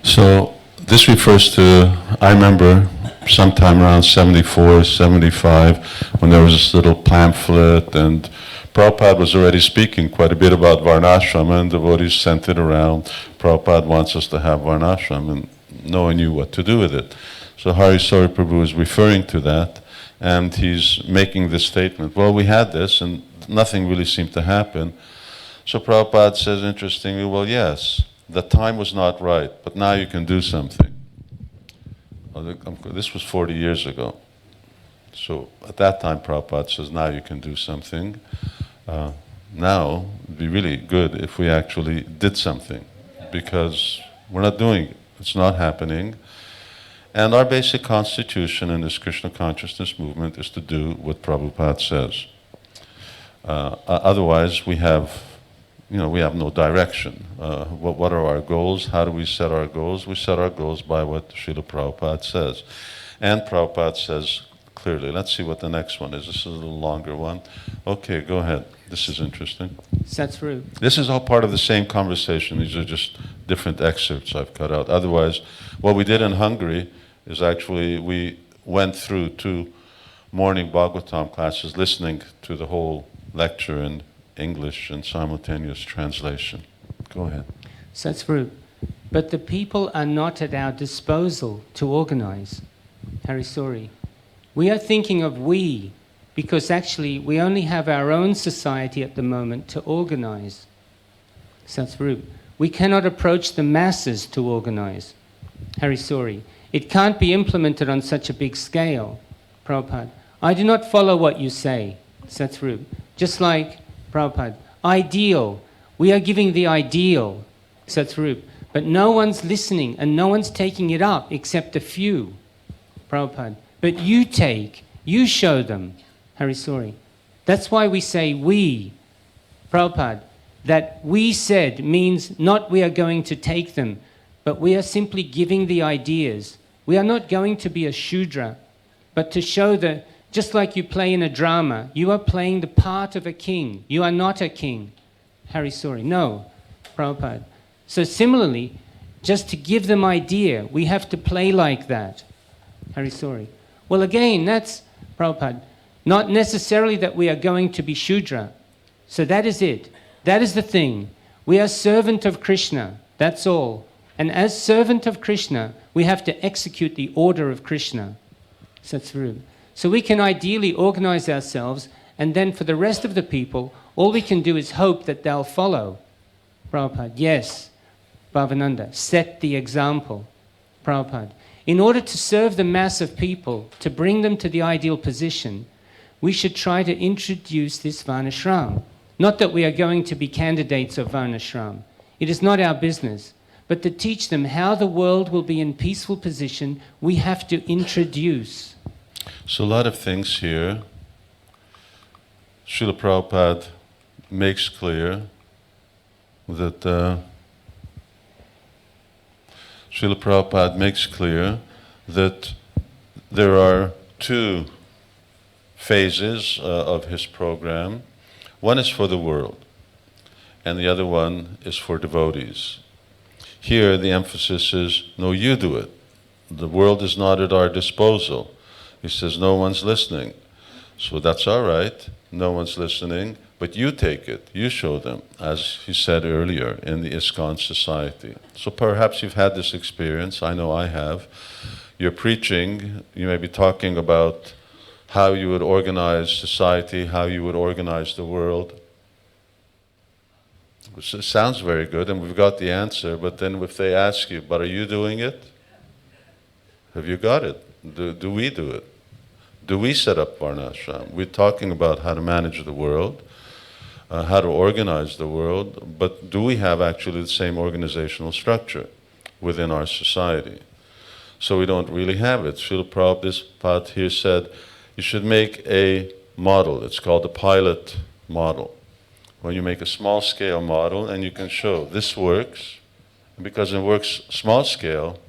Speaker 1: So this refers to, I remember sometime around 74, 75, when there was this little pamphlet and Prabhupada was already speaking quite a bit about Varnasrama, and devotees sent it around. Prabhupada wants us to have Varnasrama, and no one knew what to do with it. So Harisori Prabhu is referring to that, and he's making this statement. Well, we had this, and nothing really seemed to happen. So Prabhupada says, interestingly, well, yes, the time was not right, but now you can do something. This was 40 years ago. So at that time, Prabhupada says, now you can do something. Now, it'd be really good if we actually did something, because we're not doing it. It's not happening. And our basic constitution in this Krishna consciousness movement is to do what Prabhupada says. Otherwise, we have no direction. What are our goals? How do we set our goals? We set our goals by what Srila Prabhupada says. And Prabhupada says clearly. Let's see what the next one is. This is a little longer one. Okay, go ahead. This is interesting.
Speaker 2: Satsvarup.
Speaker 1: This is all part of the same conversation. These are just different excerpts I've cut out. Otherwise, what we did in Hungary is actually we went through 2 morning Bhagavatam classes listening to the whole lecture in English and simultaneous translation. Go ahead.
Speaker 2: Satsvarup. But the people are not at our disposal to organize. Harisori. We are thinking of we, because actually we only have our own society at the moment to organize. Satsvarup. We cannot approach the masses to organize. Harisori. It can't be implemented on such a big scale. Prabhupada. I do not follow what you say. Satsvarup. Just like Prabhupada. Ideal. We are giving the ideal. Satsvarup. But no one's listening and no one's taking it up except a few. Prabhupada. But you show them. Harisori. That's why we say we. Prabhupada. That we said means not we are going to take them, but we are simply giving the ideas. We are not going to be a Shudra, but to show that, just like you play in a drama, you are playing the part of a king. You are not a king. Harisori. No. Prabhupada. So similarly, just to give them idea, we have to play like that. Harisori. Well, again, that's, Prabhupada, not necessarily that we are going to be Shudra. So that is it. That is the thing. We are servant of Krishna. That's all. And as servant of Krishna, we have to execute the order of Krishna. Satsvarup. So we can ideally organize ourselves, and then for the rest of the people, all we can do is hope that they'll follow. Prabhupada. Yes. Bhavananda. Set the example. Prabhupada. In order to serve the mass of people, to bring them to the ideal position, we should try to introduce this Varnasrama. Not that we are going to be candidates of Varnasrama. It is not our business. But to teach them how the world will be in peaceful position, we have to introduce.
Speaker 1: So a lot of things here. Srila Prabhupada makes clear that there are 2 phases of his program. One is for the world, and the other one is for devotees. Here the emphasis is, no, you do it. The world is not at our disposal. He says, no one's listening. So that's all right, no one's listening, but you take it, you show them, as he said earlier, in the ISKCON society. So perhaps you've had this experience, I know I have. You're preaching, you may be talking about how you would organize society, how you would organize the world. Which sounds very good, and we've got the answer, but then if they ask you, but are you doing it? Have you got it? Do we do it? Do we set up Varnasrama? We're talking about how to manage the world, how to organize the world, but do we have actually the same organizational structure within our society? So we don't really have it. Srila Prabhupada here said, you should make a model. It's called a pilot model. When you make a small scale model and you can show this works, and because it works small scale,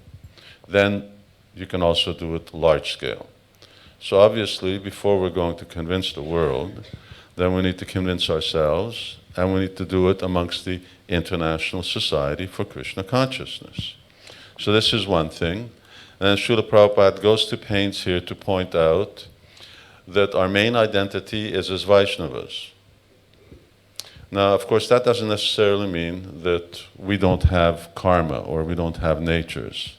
Speaker 1: then you can also do it large scale. So obviously, before we're going to convince the world, then we need to convince ourselves, and we need to do it amongst the International Society for Krishna Consciousness. So this is one thing. And Srila Prabhupada goes to pains here to point out that our main identity is as Vaishnavas. Now, of course, that doesn't necessarily mean that we don't have karma or we don't have natures.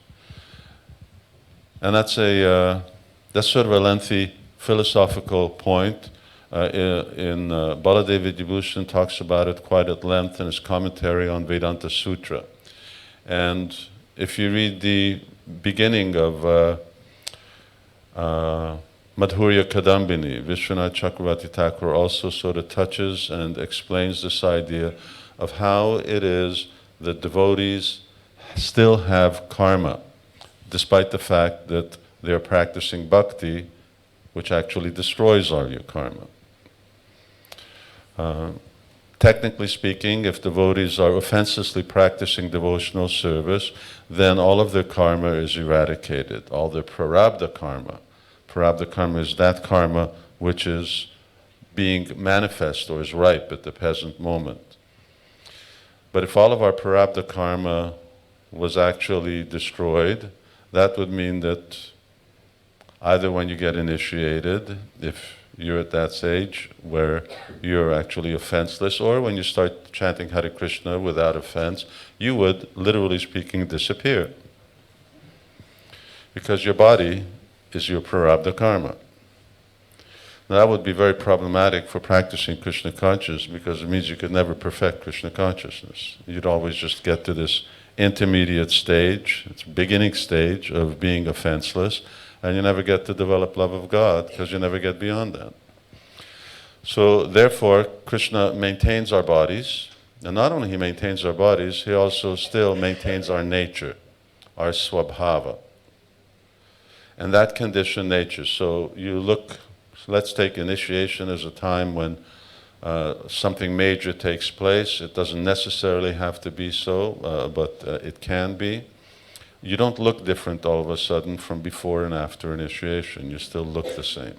Speaker 1: And that's sort of a lengthy philosophical point. Baladev Vidyabhushan talks about it quite at length in his commentary on Vedanta Sutra. And if you read the beginning of Madhurya Kadambini, Vishwanath Chakravarti Thakur also sort of touches and explains this idea of how it is that devotees still have karma, despite the fact that they're practicing bhakti, which actually destroys all your karma. Technically speaking, if devotees are offensively practicing devotional service, then all of their karma is eradicated, all their prarabdha karma. Prarabdha karma is that karma which is being manifest or is ripe at the present moment. But if all of our prarabdha karma was actually destroyed, that would mean that either when you get initiated, if you're at that stage where you're actually offenseless, or when you start chanting Hare Krishna without offense, you would, literally speaking, disappear. Because your body is your prarabdha karma. Now, that would be very problematic for practicing Krishna consciousness, because it means you could never perfect Krishna consciousness. You'd always just get to this intermediate stage, it's beginning stage of being offenseless, and you never get to develop love of God, because you never get beyond that. So therefore, Krishna maintains our bodies, and not only he maintains our bodies, he also still maintains our nature, our swabhava. And that condition nature. So you look, let's take initiation as a time when something major takes place. It doesn't necessarily have to be so, but it can be. You don't look different all of a sudden from before and after initiation. You still look the same.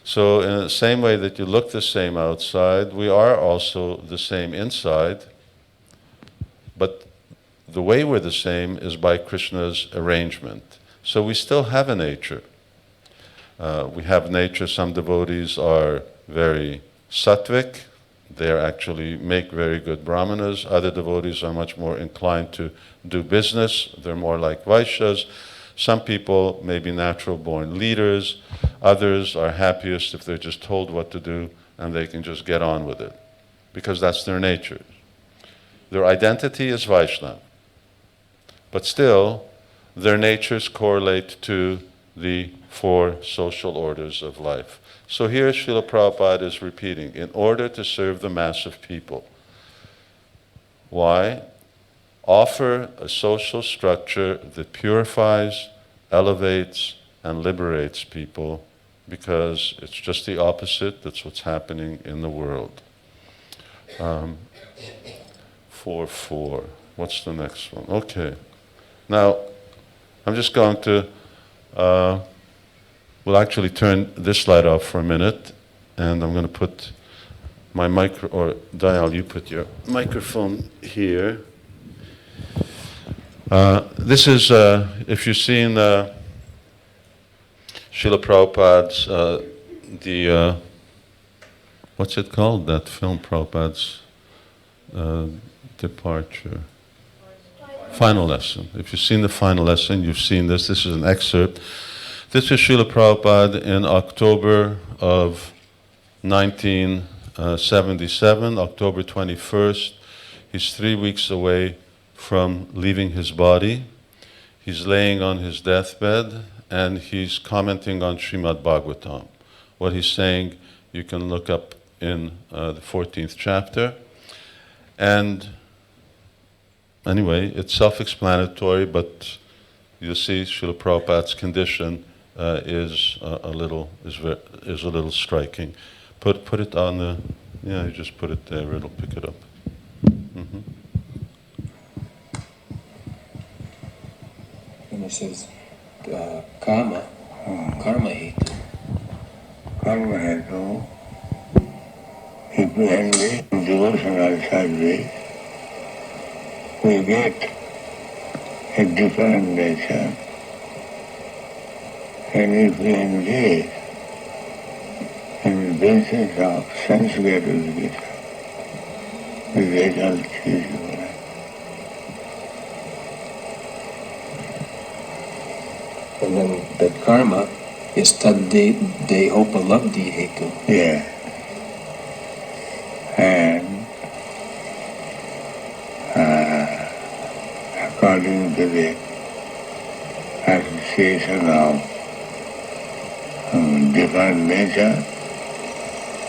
Speaker 1: So in the same way that you look the same outside, we are also the same inside. But the way we're the same is by Krishna's arrangement. So we still have a nature. We have nature. Some devotees are very sattvic. They actually make very good brahmanas. Other devotees are much more inclined to do business. They're more like Vaishyas. Some people may be natural-born leaders. Others are happiest if they're just told what to do and they can just get on with it, because that's their nature. Their identity is Vaishnava. But still, their natures correlate to the four social orders of life. So here Srila Prabhupada is repeating, in order to serve the mass of people. Why? Offer a social structure that purifies, elevates, and liberates people, because it's just the opposite. That's what's happening in the world. 4:4. What's the next one? Okay. Now, I'm just going to, we'll actually turn this light off for a minute, and I'm going to put my Dayal, you put your microphone here. This is, if you've seen Srila Prabhupada's, what's it called, that film, Prabhupada's departure? Final lesson. If you've seen the final lesson, you've seen this. This is an excerpt. This is Srila Prabhupada in October of 1977, October 21st. He's 3 weeks away from leaving his body. He's laying on his deathbed, and he's commenting on Srimad Bhagavatam. What he's saying, you can look up in the 14th chapter. And anyway, it's self-explanatory, but you'll see Srila Prabhupada's condition is a little striking. Put it on the, you just put it there, it'll pick it up. Mm-hmm.
Speaker 3: And it says karma hetu.
Speaker 4: Karma hetu, if we engage in devotional service, we get a different nature. And if we engage in the basis of sense gratification, result is
Speaker 3: And then the karma is tadde upalabdhi hetu.
Speaker 4: yeah. And according to the association of different nature,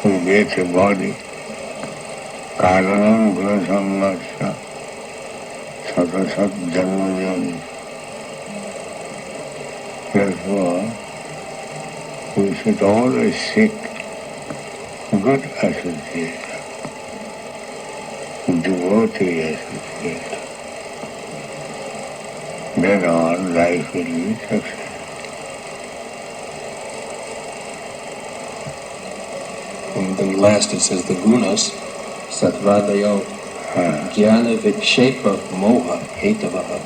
Speaker 4: we get a body. Karanam gunasammasya satasat janmajani. Therefore, we should always seek good association, devotee association. Then on life will be successful.
Speaker 3: And then last it says the gunas, satvadayo, jnana vikshepa moha hetavaha.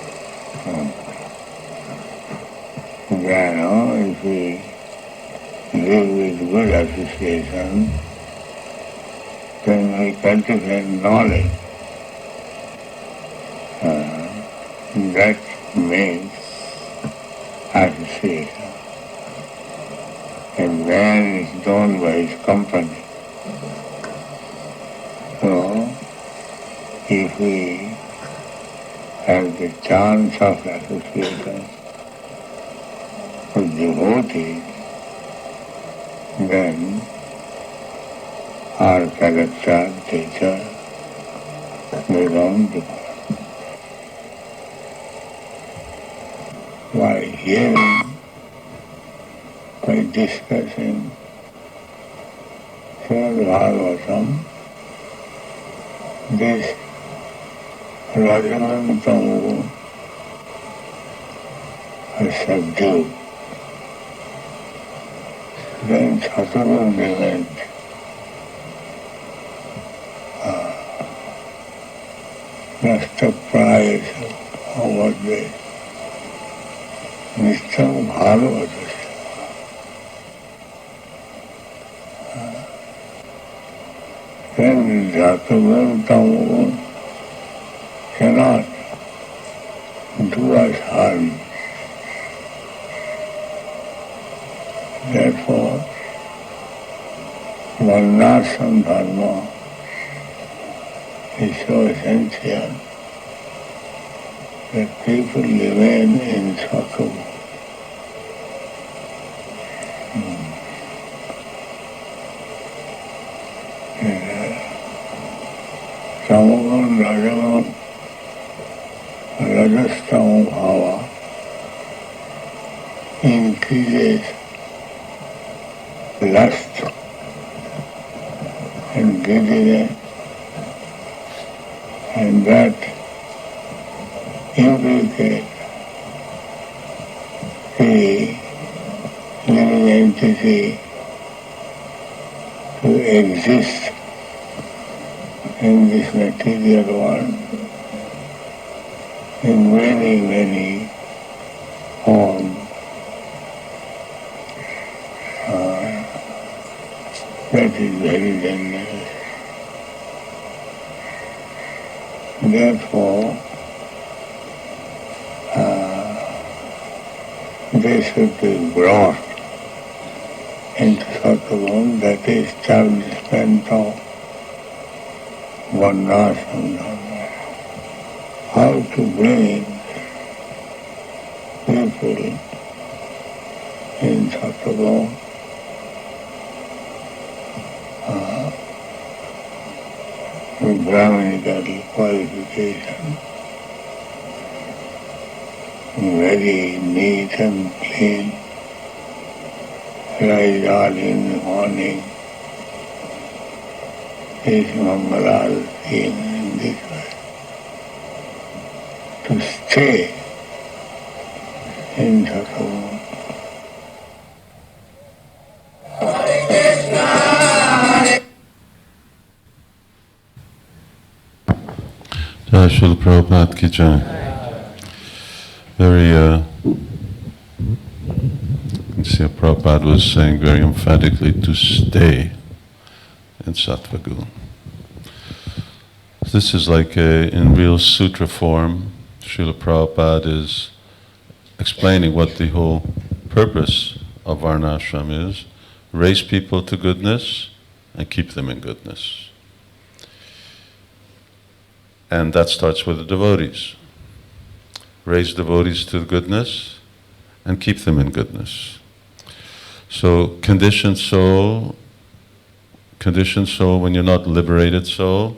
Speaker 4: Jnana, if we live with good association, then we cultivate knowledge. That means association. And man is known by his company. So, if we have the chance of association with devotees, then our character, nature, become different. By hearing, by discussing Srimad Bhagavatam, this Rajaman Tamu is subdued. Then Sattva event Nasta Prayasa over this. Nishtam Bhagavata. Then Jatavan Tamu cannot do us harm. Therefore, Varnasrama Dharma is so essential that people remain in Sattva. Tamagun, Rajagun, Rajastama Bhava increases lust and greediness, and that implicates the living entity to exist in this material world in many, many forms. That is very dangerous. Therefore, they should be brought into Sattva, that is establishment of Varnasrama. How to bring people in Sattva with Brahminical qualification, very neat and clean, rise early in the morning, is Mangalarati in this way. To stay in Sattva.
Speaker 1: Jai Srila Prabhupada ki jai. Very, you see, Prabhupada was saying very emphatically to stay in Sattva Guna. This is like in real sutra form. Srila Prabhupada is explaining what the whole purpose of Varnasrama is. Raise people to goodness and keep them in goodness. And that starts with the devotees. Raise devotees to goodness and keep them in goodness. So conditioned soul, when you're not liberated soul,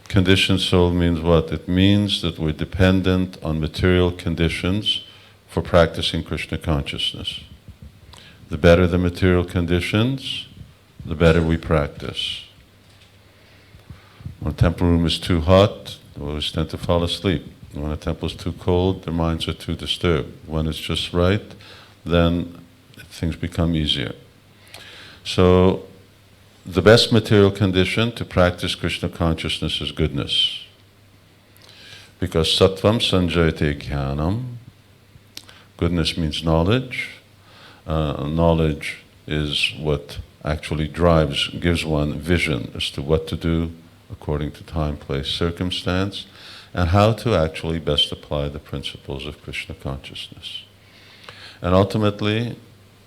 Speaker 1: conditioned soul means what? It means that we're dependent on material conditions for practicing Krishna consciousness. The better the material conditions, the better we practice. When a temple room is too hot, devotees tend to fall asleep. When a temple is too cold, their minds are too disturbed. When it's just right, then things become easier. So, the best material condition to practice Krishna consciousness is goodness. Because sattvam sanjayate jnanam, goodness means knowledge. Knowledge is what actually gives one vision as to what to do according to time, place, circumstance, and how to actually best apply the principles of Krishna consciousness. And ultimately,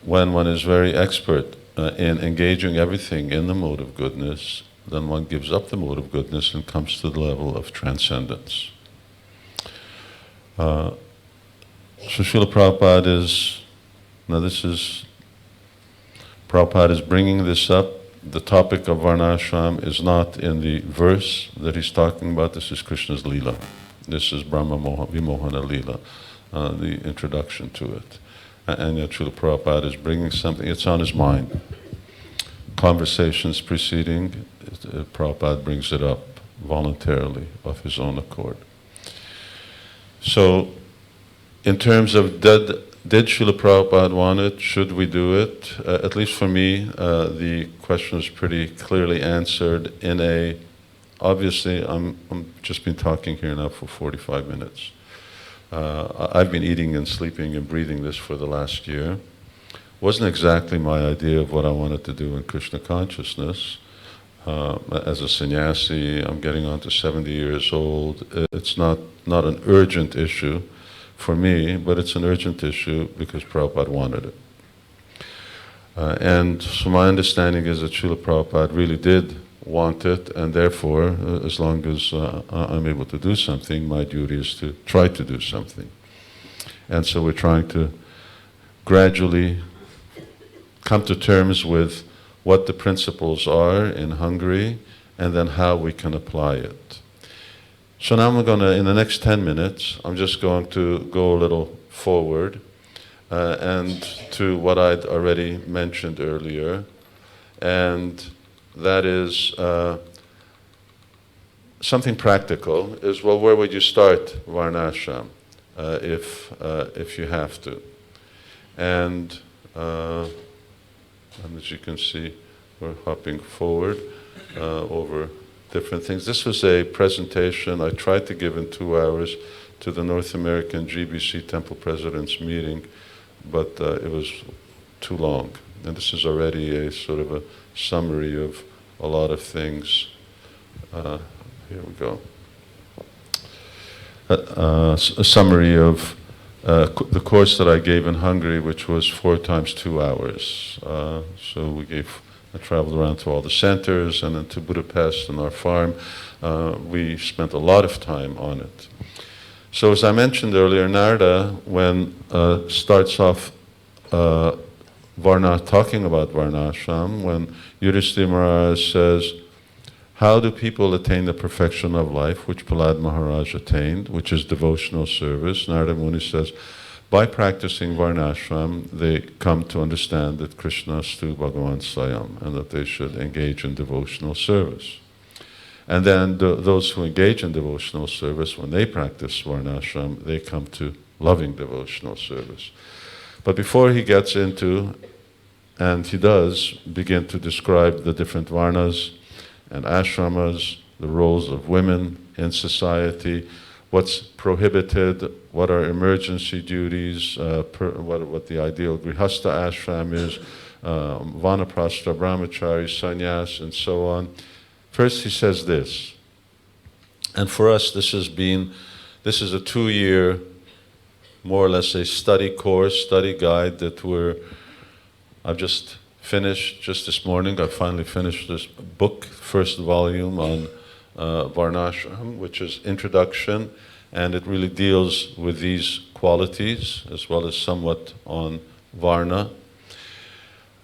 Speaker 1: when one is very expert in engaging everything in the mode of goodness, then one gives up the mode of goodness and comes to the level of transcendence. So Srila Prabhupada Prabhupada is bringing this up. The topic of Varnashram is not in the verse that he's talking about. This is Krishna's Leela. This is Brahma Vimohana Leela, the introduction to it. And yet Srila Prabhupada is bringing something, it's on his mind. Conversations preceding, Prabhupada brings it up voluntarily, of his own accord. So, in terms of did Srila Prabhupada want it? Should we do it? At least for me, the question is pretty clearly answered obviously, I'm just been talking here now for 45 minutes. I've been eating and sleeping and breathing this for the last year. Wasn't exactly my idea of what I wanted to do in Krishna consciousness. As a sannyasi, I'm getting on to 70 years old. It's not an urgent issue for me, but it's an urgent issue because Prabhupada wanted it. And so my understanding is that Srila Prabhupada really did want it, and therefore, as long as I'm able to do something, my duty is to try to do something. And so we're trying to gradually come to terms with what the principles are in Hungary, and then how we can apply it. So now I'm going to, in the next 10 minutes, I'm just going to go a little forward and to what I'd already mentioned earlier, and that is something practical, is, well, where would you start Varnashram if you have to? And as you can see, we're hopping forward over different things. This was a presentation I tried to give in 2 hours to the North American GBC Temple Presidents meeting, but it was too long. And this is already a sort of a summary of a lot of things. Here we go. A summary of the course that I gave in Hungary, which was 4 times 2 hours. So I traveled around to all the centers and then to Budapest and our farm. We spent a lot of time on it. So as I mentioned earlier, Narada, when starts off talking about Varnashram, when Yudhishthira Maharaj says, how do people attain the perfection of life, which Prahlad Maharaj attained, which is devotional service? Narada Muni says, by practicing Varnashram, they come to understand that Krishna stu Bhagavan Swayam, and that they should engage in devotional service. And then those who engage in devotional service, when they practice Varnashram, they come to loving devotional service. But before he gets into, and he does begin to describe the different Varnas and ashramas, the roles of women in society, what's prohibited, what are emergency duties, what the ideal grihastha ashram is, vanaprastha, brahmachari, sannyas, and so on. First he says this, And for us, this is a 2-year, more or less a study course, study guide that I've just finished, just this morning, I finally finished this book, first volume on Varnasrama, which is introduction, and it really deals with these qualities, as well as somewhat on Varna.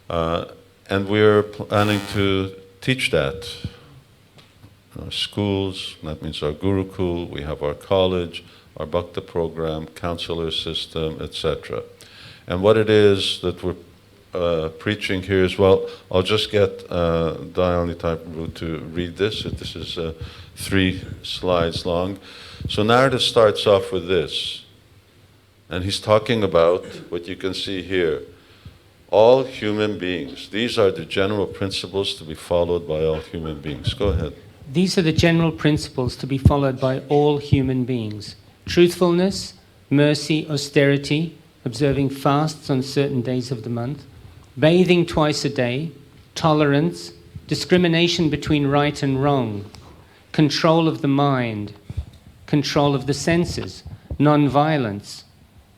Speaker 1: And we're planning to teach that in our schools. That means our Gurukul, we have our college, our Bhakta program, counselor system, etc. And what it is that we're preaching here is, well, I'll just get Dayalani Thakur to read this. This is 3 slides long. So Narada starts off with this, and he's talking about what you can see here. All human beings. These are the general principles to be followed by all human beings. Go ahead.
Speaker 2: These are the general principles to be followed by all human beings. Truthfulness, mercy, austerity, observing fasts on certain days of the month, bathing twice a day, tolerance, discrimination between right and wrong, control of the mind, control of the senses, non-violence,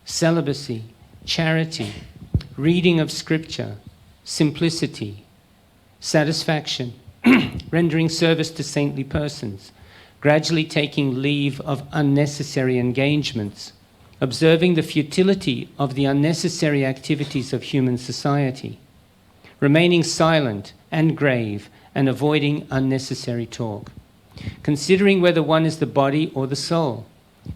Speaker 2: celibacy, charity, reading of scripture, simplicity, satisfaction, rendering service to saintly persons, gradually taking leave of unnecessary engagements, observing the futility of the unnecessary activities of human society, remaining silent and grave and avoiding unnecessary talk, considering whether one is the body or the soul,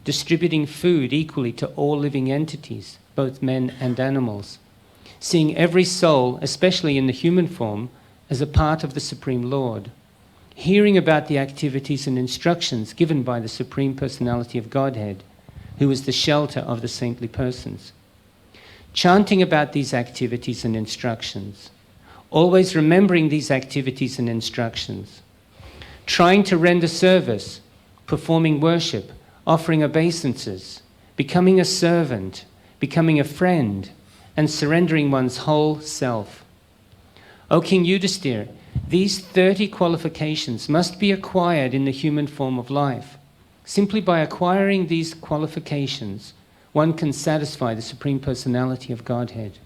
Speaker 2: distributing food equally to all living entities, both men and animals, seeing every soul, especially in the human form, as a part of the Supreme Lord, hearing about the activities and instructions given by the Supreme Personality of Godhead, who is the shelter of the saintly persons, chanting about these activities and instructions, always remembering these activities and instructions, trying to render service, performing worship, offering obeisances, becoming a servant, becoming a friend, and surrendering one's whole self. O King Yudhisthira, these 30 qualifications must be acquired in the human form of life. Simply by acquiring these qualifications, one can satisfy the Supreme Personality of Godhead.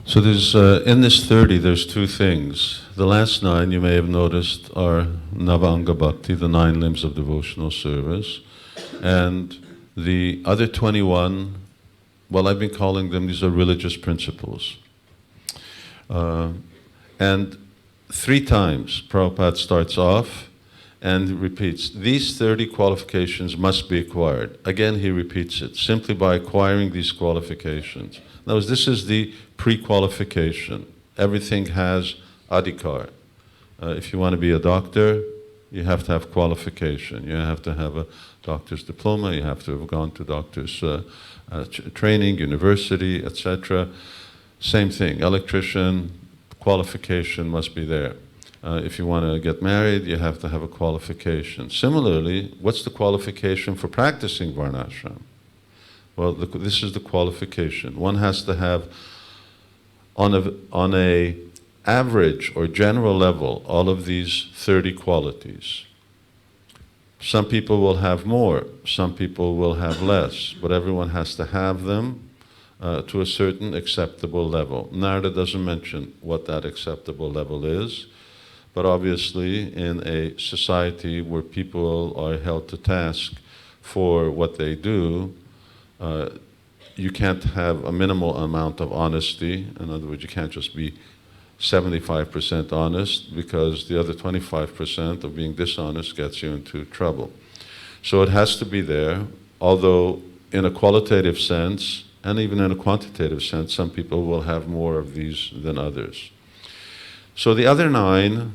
Speaker 1: So there's, in this 30, there's 2 things. The last 9, you may have noticed, are Navanga Bhakti, the 9 limbs of devotional service. And the other 21, well, I've been calling them, these are religious principles. And 3 times, Prabhupada starts off and repeats, these 30 qualifications must be acquired. Again, he repeats it, simply by acquiring these qualifications. Now, this is the pre-qualification. Everything has adhikar. If you want to be a doctor, you have to have qualification. You have to have a doctor's diploma, you have to have gone to doctor's training, university, etc. Same thing, electrician, qualification must be there. If you want to get married, you have to have a qualification. Similarly, what's the qualification for practicing Varnasrama? Well, this is the qualification. One has to have, on a average or general level, all of these 30 qualities. Some people will have more, some people will have less, but everyone has to have them to a certain acceptable level. Narada doesn't mention what that acceptable level is, but obviously in a society where people are held to task for what they do, you can't have a minimal amount of honesty. In other words, you can't just be 75% honest, because the other 25% of being dishonest gets you into trouble. So it has to be there, although in a qualitative sense, and even in a quantitative sense, some people will have more of these than others. So the other 9,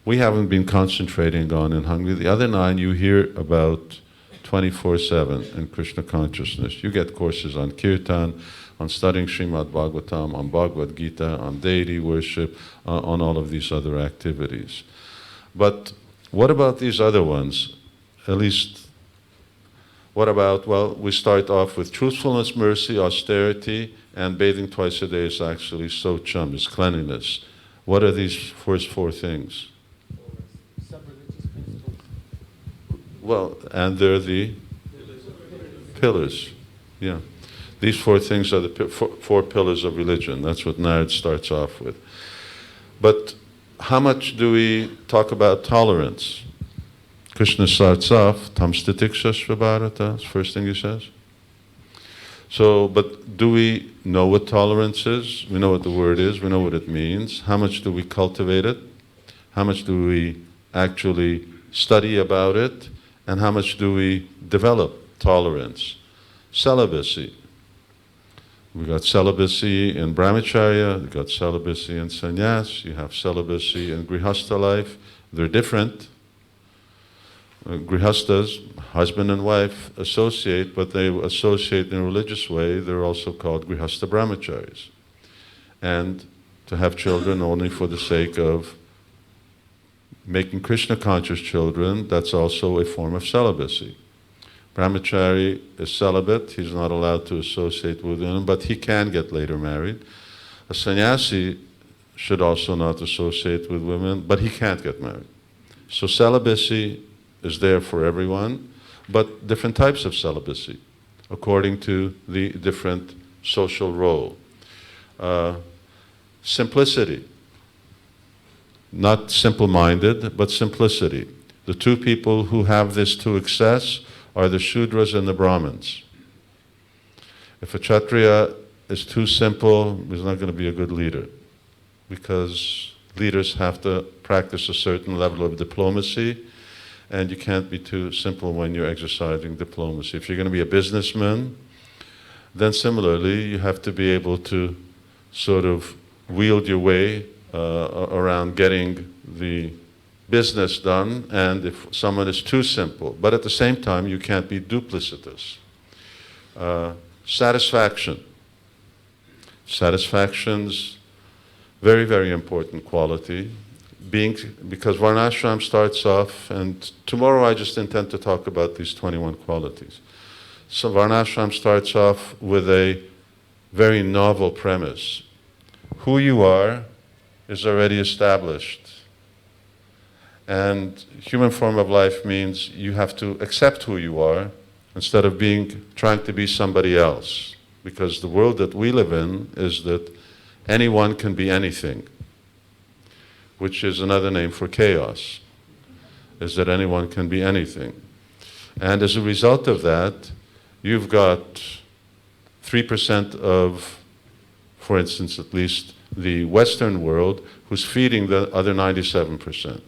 Speaker 1: we haven't been concentrating on in Hungary. The other 9 you hear about 24/7 in Krishna consciousness. You get courses on Kirtan, on studying Srimad Bhagavatam, on Bhagavad Gita, on deity worship, on all of these other activities. But what about these other ones? At least, what about, well, we start off with truthfulness, mercy, austerity, and bathing twice a day is actually socham, is cleanliness. What are these first 4 things? well, and they're the pillars. Yeah. These four things are the four pillars of religion. That's what Narad starts off with. But how much do we talk about tolerance? Krishna starts off, tam stitiksha bharata, first thing he says. So, but do we know what tolerance is? We know what the word is, we know what it means. How much do we cultivate it? How much do we actually study about it? And how much do we develop tolerance? Celibacy. We got celibacy in brahmacharya, we got celibacy in sannyas, you have celibacy in grihastha life. They're different. Grihasthas, husband and wife, associate, but they associate in a religious way. They're also called grihastha brahmacharis. And to have children only for the sake of making Krishna conscious children, that's also a form of celibacy. Brahmachari is celibate, he's not allowed to associate with women, but he can get later married. A sannyasi should also not associate with women, but he can't get married. So celibacy is there for everyone, but different types of celibacy, according to the different social role. Simplicity. Not simple-minded, but simplicity. The two people who have this to excess are the Shudras and the Brahmins. If a Kshatriya is too simple, he's not going to be a good leader, because leaders have to practice a certain level of diplomacy, and you can't be too simple when you're exercising diplomacy. If you're going to be a businessman, then similarly, you have to be able to sort of wield your way around getting the business done, and if someone is too simple. But at the same time, you can't be duplicitous. Satisfaction. Satisfaction's very, very important quality. Because Varnasrama starts off, and tomorrow I just intend to talk about these 21 qualities. So Varnasrama starts off with a very novel premise. Who you are is already established. And human form of life means you have to accept who you are instead of trying to be somebody else. Because the world that we live in is that anyone can be anything, which is another name for chaos, is that anyone can be anything. And as a result of that, you've got 3% of, for instance, at least the Western world, who's feeding the other 97%.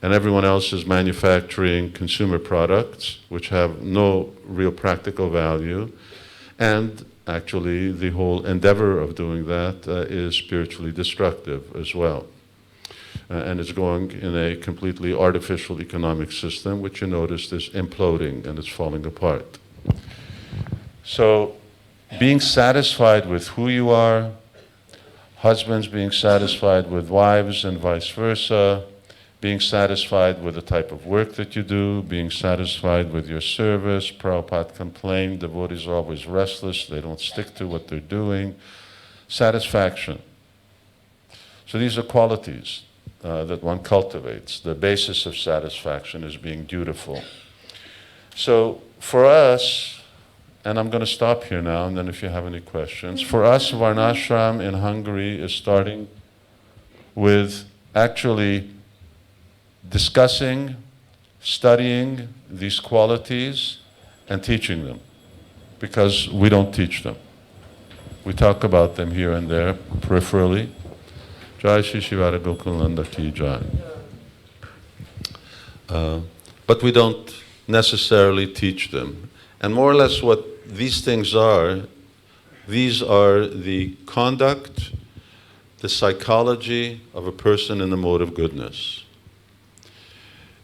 Speaker 1: And everyone else is manufacturing consumer products, which have no real practical value. And actually, the whole endeavor of doing that is spiritually destructive as well. And it's going in a completely artificial economic system, which you notice is imploding and it's falling apart. So, being satisfied with who you are, husbands being satisfied with wives and vice versa, being satisfied with the type of work that you do, being satisfied with your service. Prabhupada complained, devotees are always restless, they don't stick to what they're doing. Satisfaction. So these are qualities that one cultivates. The basis of satisfaction is being dutiful. So for us, and I'm going to stop here now, and then if you have any questions, for us, Varnashram in Hungary is starting with actually discussing, studying these qualities, and teaching them, because we don't teach them. We talk about them here and there, peripherally. Jai Shri Shivara Gokulanda Ki Jai. But we don't necessarily teach them. And more or less what these things are, these are the conduct, the psychology of a person in the mode of goodness.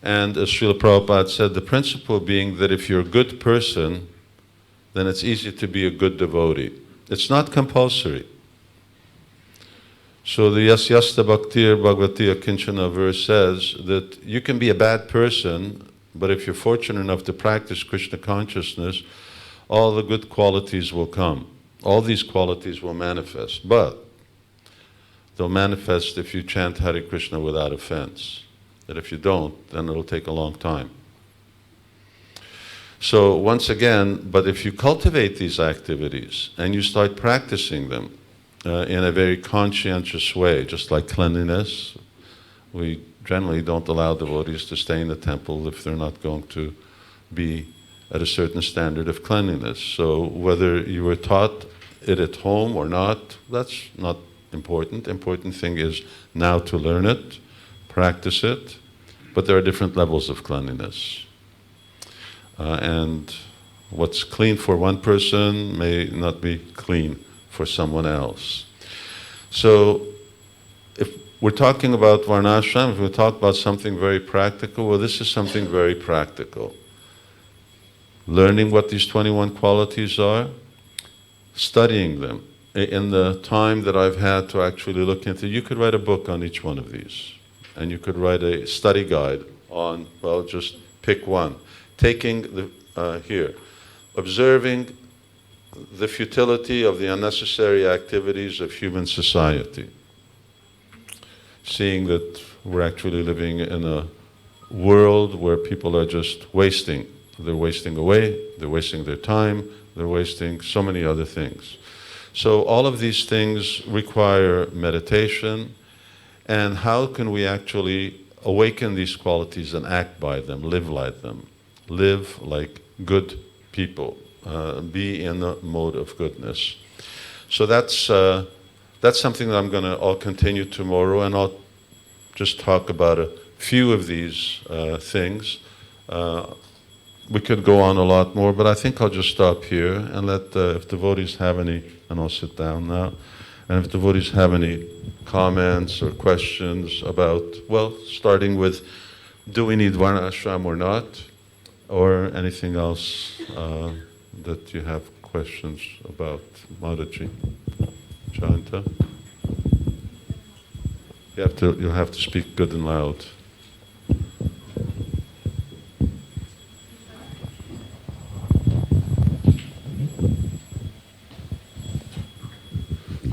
Speaker 1: And as Srila Prabhupada said, the principle being that if you're a good person, then it's easy to be a good devotee. It's not compulsory. So the Yasyasta Bhaktir Bhagavati Akinchana verse says that you can be a bad person, but if you're fortunate enough to practice Krishna consciousness, all the good qualities will come. All these qualities will manifest, but they'll manifest if you chant Hare Krishna without offense. That if you don't, then it'll take a long time. So once again, but if you cultivate these activities and you start practicing them in a very conscientious way, just like cleanliness, we generally don't allow devotees to stay in the temple if they're not going to be at a certain standard of cleanliness. So whether you were taught it at home or not, that's not important. Important thing is now to learn it, practice it, but there are different levels of cleanliness. And what's clean for one person may not be clean for someone else. So if we're talking about Varnasrama, if we talk about something very practical, well, this is something very practical. Learning what these 21 qualities are, studying them. In the time that I've had to actually look into, you could write a book on each one of these. And you could write a study guide on, well, just pick one. Taking observing the futility of the unnecessary activities of human society. Seeing that we're actually living in a world where people are just wasting. They're wasting away, they're wasting their time, they're wasting so many other things. So all of these things require meditation, and how can we actually awaken these qualities and act by them, live like them, live like good people, be in the mode of goodness. So that's something that I'll continue tomorrow, and I'll just talk about a few of these things. We could go on a lot more, but I think I'll just stop here and let if devotees have any, and I'll sit down now, and if devotees have any comments or questions about, well, starting with, do we need Varnasrama or not, or anything else that you have questions about. Mataji, Jayanta? You'll have to speak good and loud.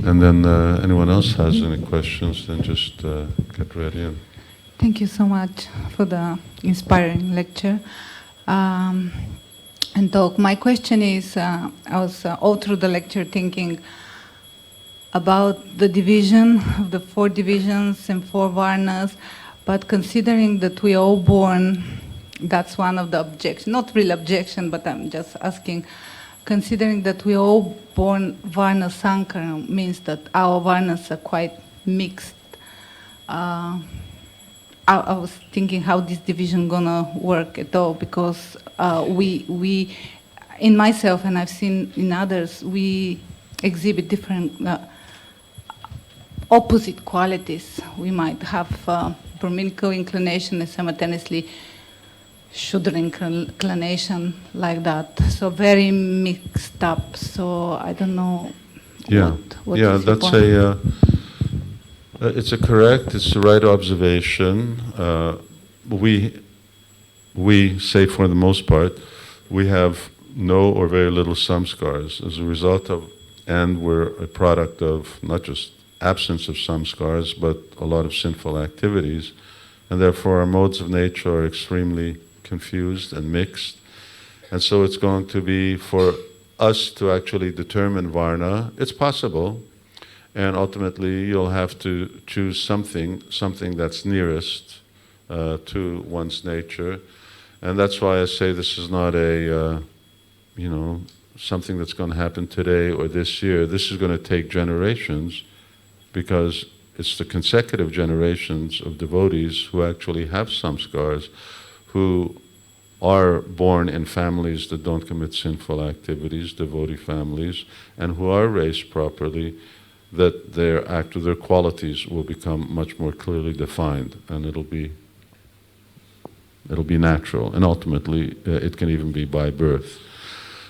Speaker 1: And then anyone else has any questions, then just get ready.
Speaker 5: Thank you so much for the inspiring lecture and talk. My question is, I was all through the lecture thinking about the division of the 4 divisions and 4 varnas, but considering that we are all born, that's one of the objections, not real objection, but I'm just asking, considering that we are all born Varna Sankara, means that our Varnas are quite mixed. I was thinking how this division gonna work at all, because we, in myself and I've seen in others, we exhibit different opposite qualities. We might have Brahminical inclination and simultaneously Shudra inclination, like that. So very mixed up. So I don't know. What is
Speaker 1: that's it's it's the right observation. We say for the most part, we have no or very little samskars as a result of, and we're a product of not just absence of samskars, but a lot of sinful activities, and therefore our modes of nature are extremely confused and mixed. And so it's going to be for us to actually determine Varna. It's possible, and ultimately you'll have to choose something that's nearest to one's nature. And that's why I say this is not a, something that's going to happen today or this year. This is going to take generations, because it's the consecutive generations of devotees who actually have samskars, who are born in families that don't commit sinful activities, devotee families, and who are raised properly, that their qualities will become much more clearly defined, and it'll be natural, and ultimately it can even be by birth.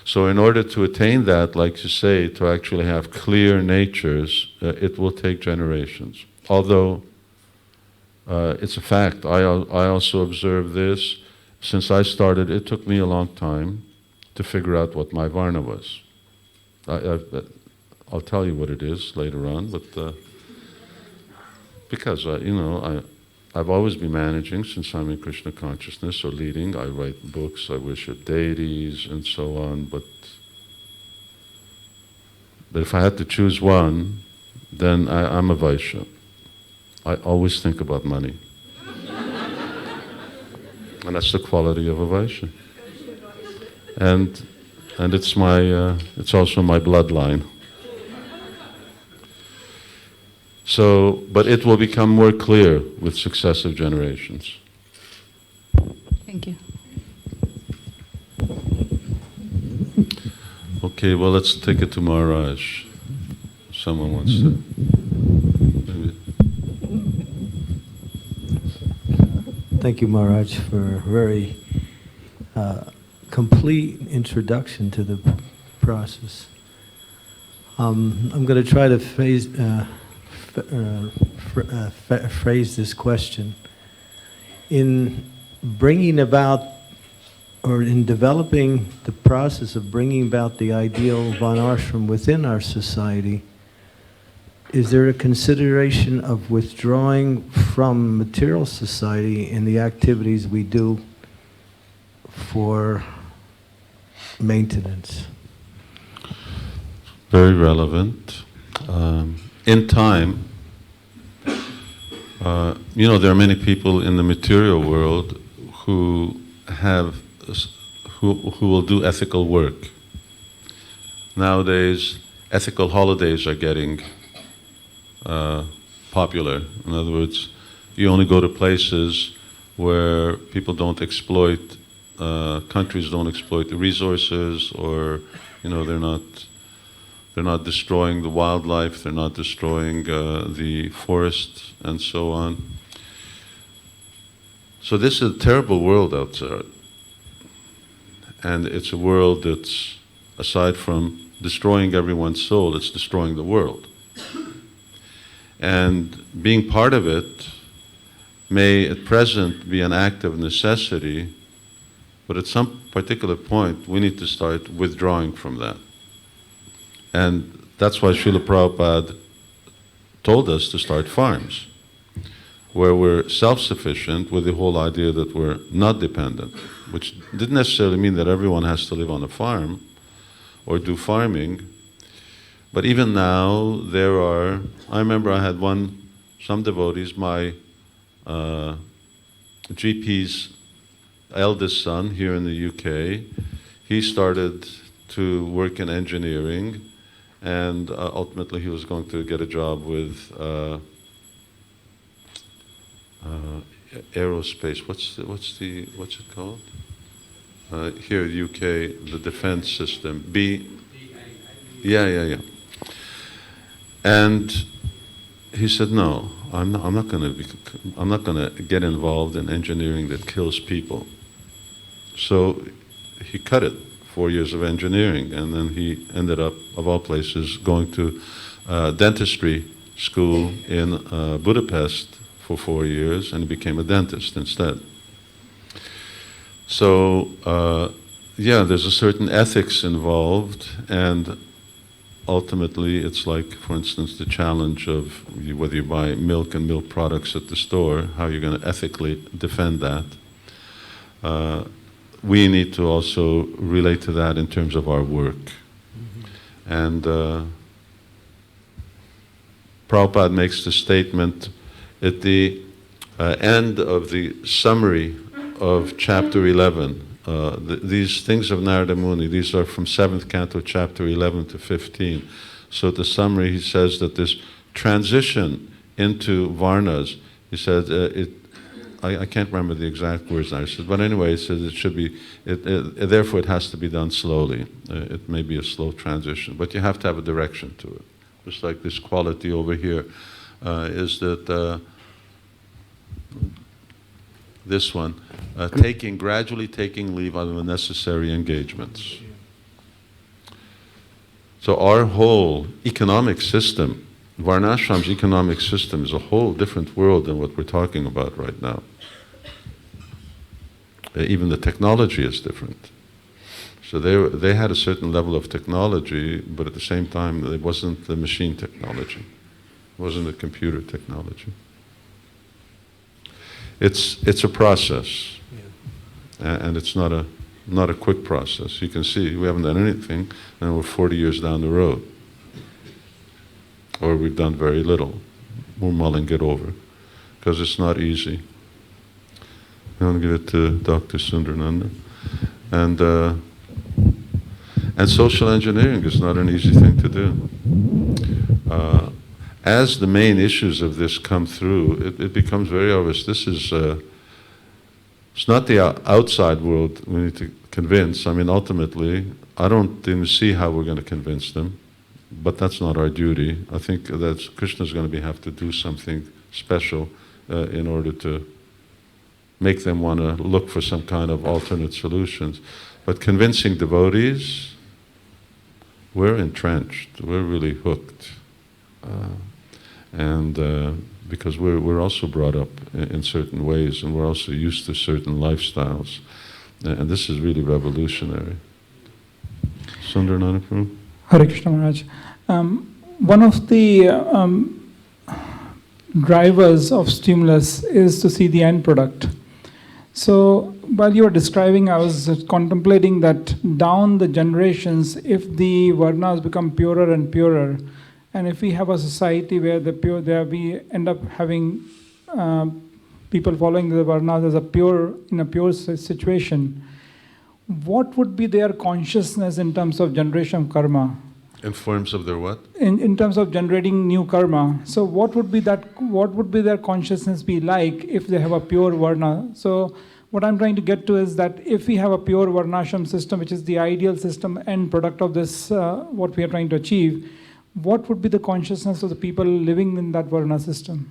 Speaker 1: So in order to attain that, like you say, to actually have clear natures, it will take generations. Although it's a fact, I also observe this. Since I started, it took me a long time to figure out what my Varna was. I'll tell you what it is later on, but because I've always been managing since I'm in Krishna consciousness or leading. I write books, I worship deities and so on, but if I had to choose one, then I'm a Vaishya. I always think about money. And that's the quality of a Vaishya. And it's it's also my bloodline. So, but it will become more clear with successive generations.
Speaker 5: Thank you.
Speaker 1: Okay, well, let's take it to Maharaj. Someone wants to. Maybe.
Speaker 6: Thank you, Maharaj, for a very complete introduction to the process. I'm going to try to phrase this question. In bringing about, or in developing the process of bringing about the ideal Varnasrama within our society, is there a consideration of withdrawing from material society in the activities we do for maintenance?
Speaker 1: Very relevant. In time, there are many people in the material world who will do ethical work. Nowadays, ethical holidays are getting popular. In other words, you only go to places where people don't exploit, countries don't exploit the resources, or they're not destroying the wildlife, they're not destroying the forests, and so on. So this is a terrible world outside. And it's a world that's, aside from destroying everyone's soul, it's destroying the world. And being part of it may at present be an act of necessity, but at some particular point we need to start withdrawing from that. And that's why Srila Prabhupada told us to start farms, where we're self-sufficient with the whole idea that we're not dependent, which didn't necessarily mean that everyone has to live on a farm or do farming. But even now, I remember I had some devotees, my GP's eldest son here in the UK, he started to work in engineering, and ultimately he was going to get a job with aerospace. What's it called? Here in the UK, the defense system. Yeah. And he said, "No, I'm not going to get involved in engineering that kills people." So he cut it. 4 years of engineering, and then he ended up, of all places, going to dentistry school in Budapest for 4 years, and he became a dentist instead. So, there's a certain ethics involved, and ultimately it's like, for instance, the challenge of whether you buy milk and milk products at the store, how you're going to ethically defend that. We need to also relate to that in terms of our work. Mm-hmm. And Prabhupada makes the statement at the end of the summary of chapter 11. These things of Narada Muni, these are from 7th canto, chapter 11 to 15. So at the summary he says that this transition into Varnas, he said, I can't remember the exact words now, but anyway, he says it should be, therefore it has to be done slowly. It may be a slow transition, but you have to have a direction to it. Just like this quality over here is that this one, gradually taking leave of unnecessary engagements. So our whole economic system, Varnasram's economic system, is a whole different world than what we're talking about right now. Even the technology is different. So they had a certain level of technology, but at the same time, it wasn't the machine technology. It wasn't the computer technology. it's a process, and it's not a quick process. You can see we haven't done anything, and we're 40 years down the road, or we've done very little. We're mulling it over, because it's not easy. I want to give it to Dr. Sundarananda. And social engineering is not an easy thing to do. As the main issues of this come through, it becomes very obvious. This is, it's not the outside world we need to convince. I mean, ultimately, I don't even see how we're going to convince them, but that's not our duty. I think that Krishna's going to have to do something special in order to make them want to look for some kind of alternate solutions. But convincing devotees, we're entrenched, we're really hooked. Because we're also brought up in certain ways, and we're also used to certain lifestyles. And this is really revolutionary. Sundarananda Prabhu?
Speaker 7: Hare Krishna Maharaj. One of the drivers of stimulus is to see the end product. So while you were describing, I was contemplating that down the generations, if the Varnas become purer and purer, and if we have a society where we end up having people following the Varnas as in a pure situation, what would be their consciousness in terms of generation of karma?
Speaker 1: In forms of their what?
Speaker 7: In terms of generating new karma. So what would be their consciousness be like if they have a pure Varna? So what I'm trying to get to is that if we have a pure Varnashram system, which is the ideal system and product of this, what we are trying to achieve, what would be the consciousness of the people living in that Varna system?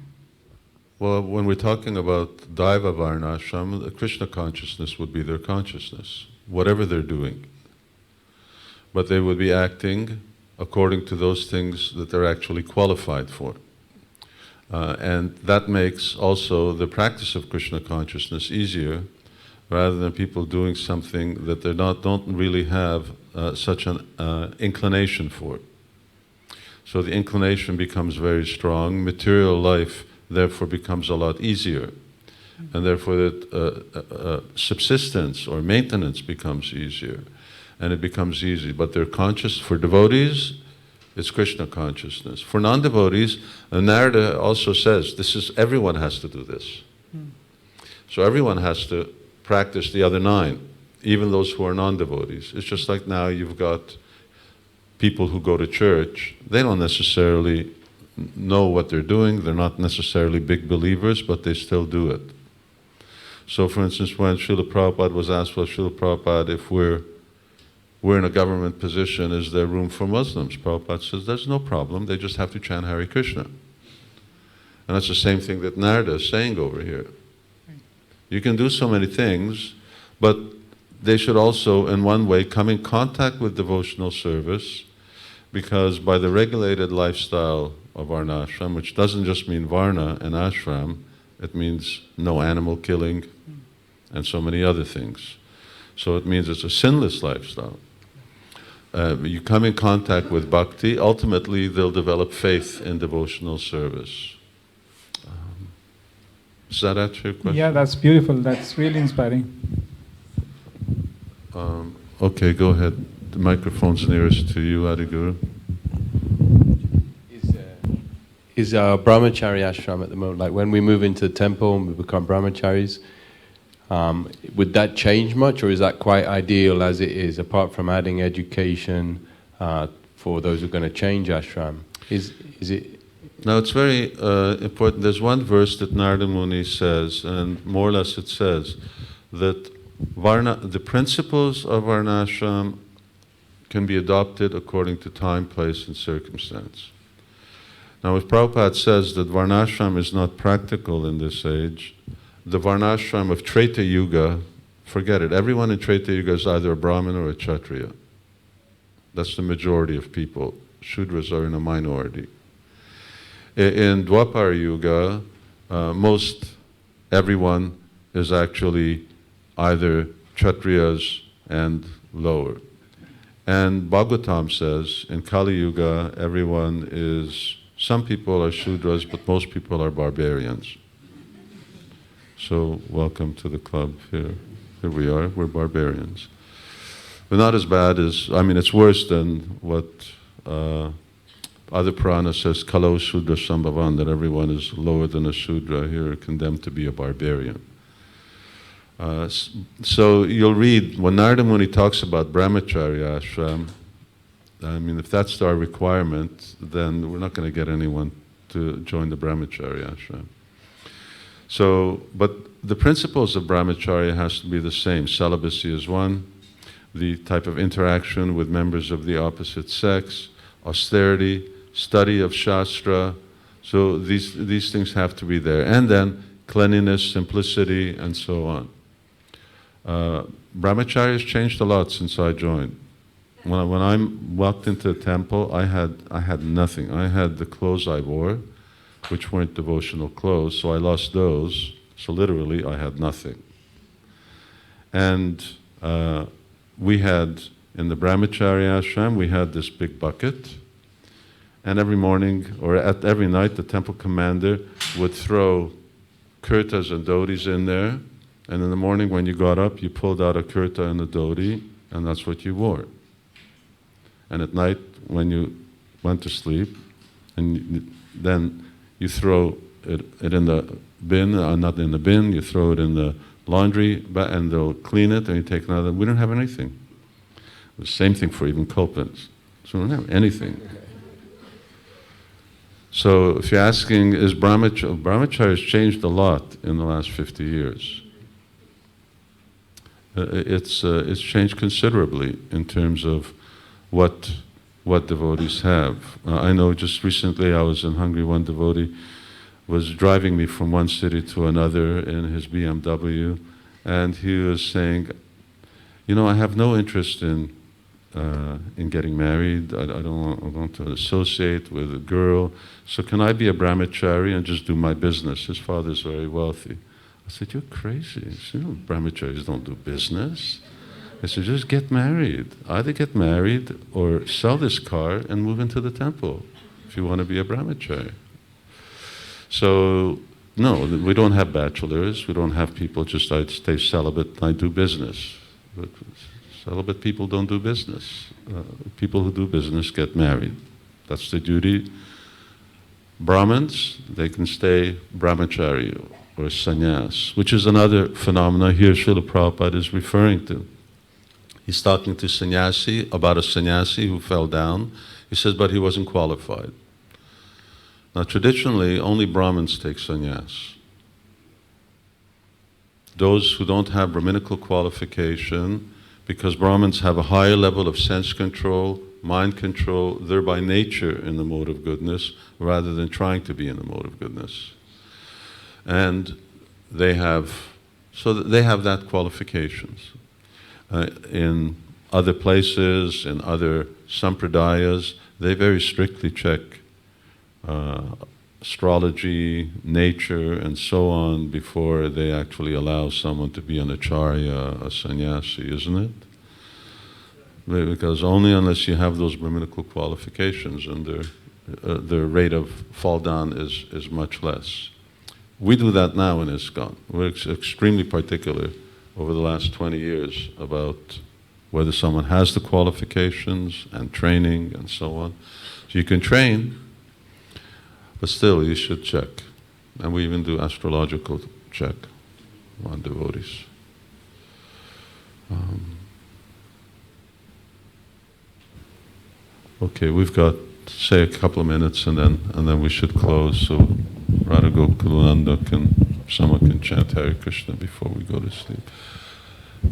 Speaker 1: Well, when we're talking about Daiva Varnashram, the Krishna consciousness would be their consciousness, whatever they're doing. But they would be acting according to those things that they're actually qualified for. And that makes also the practice of Krishna consciousness easier, rather than people doing something that they don't really have such an inclination for. So the inclination becomes very strong. Material life, therefore, becomes a lot easier. And therefore, that subsistence or maintenance becomes easier. And it becomes easy. But they're conscious. For devotees, it's Krishna consciousness. For non-devotees, Narada also says, everyone has to do this. So everyone has to practice the other 9, even those who are non-devotees. It's just like now you've got people who go to church. They don't necessarily know what they're doing. They're not necessarily big believers, but they still do it. So for instance, when Srila Prabhupada was asked, well, Srila Prabhupada, if we're in a government position, is there room for Muslims? Prabhupada says, there's no problem. They just have to chant Hare Krishna. And that's the same thing that Narada is saying over here. You can do so many things, but they should also, in one way, come in contact with devotional service, because by the regulated lifestyle of Varnashram, which doesn't just mean Varna and Ashram, it means no animal killing and so many other things. So it means it's a sinless lifestyle. You come in contact with bhakti, ultimately they'll develop faith in devotional service. Does that answer your question?
Speaker 7: Yeah, that's beautiful. That's really inspiring.
Speaker 1: Okay, go ahead. The microphone's nearest to you, Adiguru.
Speaker 8: Is our brahmachari ashram at the moment, like when we move into the temple and we become brahmacharis, would that change much, or is that quite ideal as it is, apart from adding education for those who are going to change ashram? Is it?
Speaker 1: Now it's very important. There's one verse that Narada Muni says, and more or less it says, that the principles of Varnashram can be adopted according to time, place, and circumstance. Now if Prabhupada says that Varnashram is not practical in this age, the Varnashram of Treta Yuga, forget it. Everyone in Treta Yuga is either a Brahmin or a Kshatriya. That's the majority of people. Shudras are in a minority. In Dwapara Yuga, everyone is actually either Kshatriyas and lower. And Bhagavatam says, in Kali Yuga, some people are Shudras, but most people are barbarians. So welcome to the club. Here we are. We're barbarians. But not as bad as, I mean, it's worse than what other Purana says, Kalo Shudra Sambhavan, that everyone is lower than a Shudra, here condemned to be a barbarian. So you'll read, when Narada Muni talks about Brahmacharya ashram, I mean, if that's our requirement, then we're not going to get anyone to join the Brahmacharya ashram. So, but the principles of Brahmacharya has to be the same. Celibacy is one, the type of interaction with members of the opposite sex, austerity, study of Shastra, so these things have to be there. And then cleanliness, simplicity, and so on. Brahmacharya has changed a lot since I joined. When I walked into the temple, I had nothing. I had the clothes I wore, which weren't devotional clothes, so I lost those. So literally, I had nothing. And we had, in the Brahmacharya ashram, we had this big bucket, and every morning, or every night, the temple commander would throw kurtas and dhotis in there, and in the morning when you got up, you pulled out a kurta and a dhoti, and that's what you wore. And at night, when you went to sleep, and then you throw it in the bin, not in the bin, you throw it in the laundry, and they'll clean it, and you take another. We don't have anything. The same thing for even kopans. So we don't have anything. So if you're asking, is Brahmacharya has changed a lot in the last 50 years. It's changed considerably in terms of what devotees have. I know just recently I was in Hungary, one devotee was driving me from one city to another in his BMW, and he was saying, you know, I have no interest in getting married. I don't want to associate with a girl. So can I be a brahmachari and just do my business? His father's very wealthy. I said, you're crazy. He said, no, brahmacharis don't do business. I said, just get married. Either get married or sell this car and move into the temple if you want to be a brahmachari. So, no, we don't have bachelors. We don't have people just, I stay celibate and I do business. But celibate people don't do business. People who do business get married. That's the duty. Brahmins, they can stay brahmachari or sannyas, which is another phenomena here Srila Prabhupada is referring to. He's talking to sannyasi about a sannyasi who fell down. He says, but he wasn't qualified. Now, traditionally, only Brahmins take sannyas. Those who don't have Brahminical qualification, because Brahmins have a higher level of sense control, mind control, they're by nature in the mode of goodness, rather than trying to be in the mode of goodness. And they have that qualifications. In other places, in other sampradayas, they very strictly check astrology, nature, and so on before they actually allow someone to be an acharya, a sannyasi, isn't it? Because only unless you have those Brahminical qualifications, and their rate of fall down is much less. We do that now in ISKCON. We're extremely particular over the last 20 years about whether someone has the qualifications and training and so on. So you can train, but still you should check. And we even do astrological check on devotees. Okay, we've got, say, a couple of minutes and then we should close. So Radha Gokulananda someone can chant Hare Krishna before we go to sleep.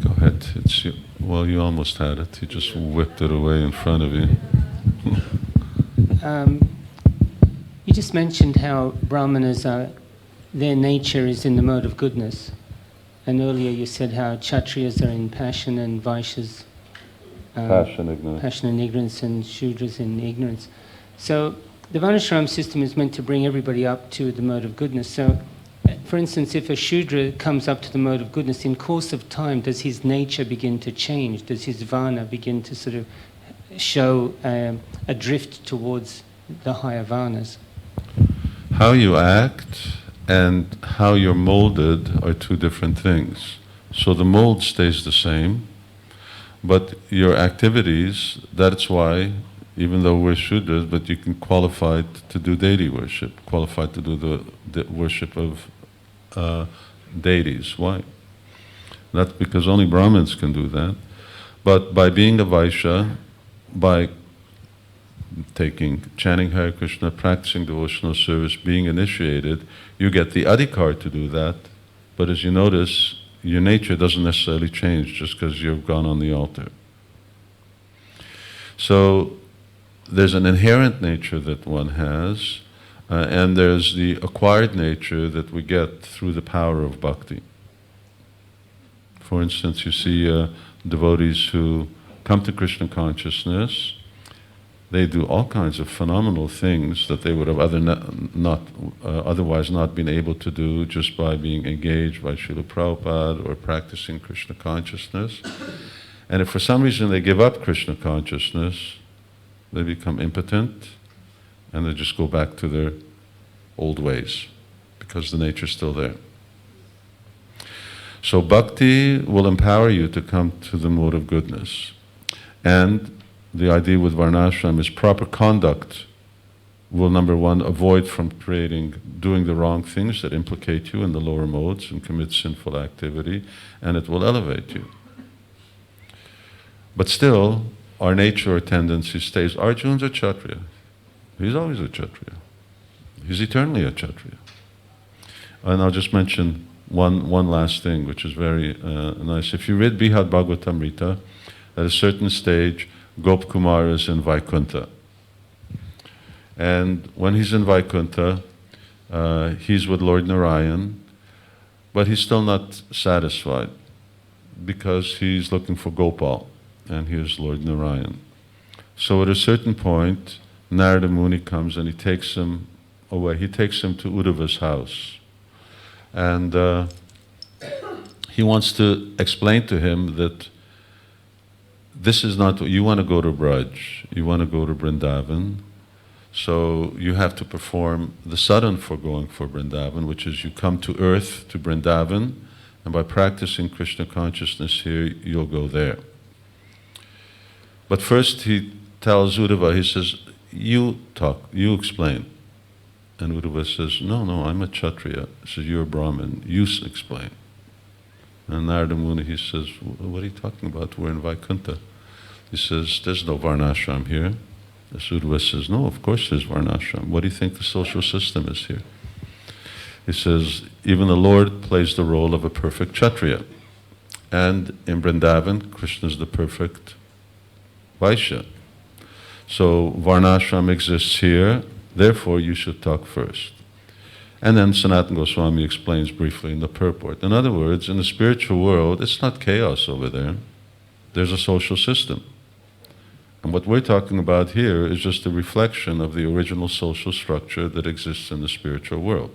Speaker 1: Go ahead. It's you. Well, you almost had it. You just whipped it away in front of you.
Speaker 2: You just mentioned how Brahmanas their nature is in the mode of goodness. And earlier you said how Kshatriyas are in passion and Vaishyas
Speaker 1: Passion and
Speaker 2: ignorance, and Shudras in ignorance. So the Varnasrama system is meant to bring everybody up to the mode of goodness. So, for instance, if a Shudra comes up to the mode of goodness, in course of time, does his nature begin to change? Does his Varna begin to sort of show a drift towards the higher Varnas?
Speaker 1: How you act and how you're molded are two different things. So the mold stays the same, but your activities, that's why, even though we're Shudras, but you can qualify to do deity worship, qualified to do the worship of deities. Why? That's because only Brahmins can do that. But by being a Vaishya, by chanting Hare Krishna, practicing devotional service, being initiated, you get the adhikar to do that. But as you notice, your nature doesn't necessarily change just because you've gone on the altar. So there's an inherent nature that one has, and there's the acquired nature that we get through the power of bhakti. For instance, you see devotees who come to Krishna consciousness. They do all kinds of phenomenal things that they would have otherwise not been able to do just by being engaged by Srila Prabhupada or practicing Krishna consciousness. And if for some reason they give up Krishna consciousness, they become impotent and they just go back to their old ways because the nature's still there. So bhakti will empower you to come to the mode of goodness. And the idea with Varnasrama is proper conduct will, number one, avoid from doing the wrong things that implicate you in the lower modes and commit sinful activity, and it will elevate you. But still, our nature or tendency stays. Arjun's a Kshatriya. He's always a Kshatriya. He's eternally a Kshatriya. And I'll just mention one last thing, which is very nice. If you read Bihad Bhagavatamrita, at a certain stage, Gop Kumar is in Vaikuntha. And when he's in Vaikuntha, he's with Lord Narayan, but he's still not satisfied because he's looking for Gopal, and here's Lord Narayan. So at a certain point, Narada Muni comes and he takes him away. He takes him to Uddhava's house. And he wants to explain to him that this is not, you want to go to Braj, you want to go to Vrindavan, so you have to perform the sadhana for going for Vrindavan, which is you come to earth, to Vrindavan, and by practicing Krishna consciousness here, you'll go there. But first he tells Uddhava, he says, you talk, you explain. And Uddhava says, no, I'm a Kshatriya. He says, you're a Brahmin, you explain. And Narada Muni, he says, what are you talking about? We're in Vaikuntha. He says, there's no Varnashram here. The Uddhava says, no, of course there's Varnashram. What do you think the social system is here? He says, even the Lord plays the role of a perfect Kshatriya. And in Vrindavan, Krishna is the perfect Vaishya. So Varnashram exists here, therefore you should talk first. And then Sanatana Goswami explains briefly in the purport. In other words, in the spiritual world, it's not chaos over there. There's a social system. And what we're talking about here is just a reflection of the original social structure that exists in the spiritual world.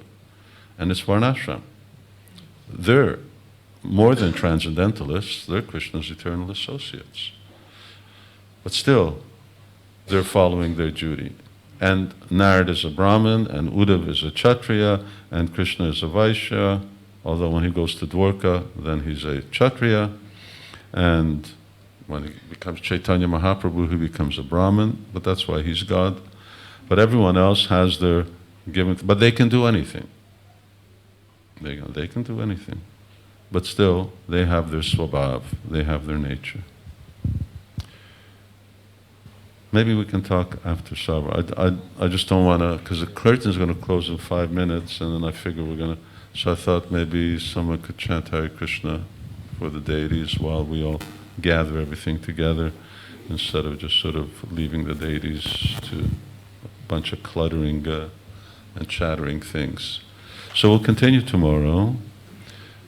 Speaker 1: And it's Varnashram. They're more than transcendentalists, they're Krishna's eternal associates. But still, they're following their duty. And Narad is a Brahmin, and Uddhav is a Kshatriya, and Krishna is a Vaishya, although when he goes to Dwarka, then he's a Kshatriya, and when he becomes Chaitanya Mahaprabhu, he becomes a Brahmin, but that's why he's God. But everyone else has their given, but they can do anything. They can do anything. But still, they have their swabhav, they have their nature. Maybe we can talk after Sabra. I just don't want to, because the curtain's going to close in 5 minutes, and then I figure we're going to, so I thought maybe someone could chant Hare Krishna for the deities while we all gather everything together, instead of just sort of leaving the deities to a bunch of cluttering and chattering things. So we'll continue tomorrow.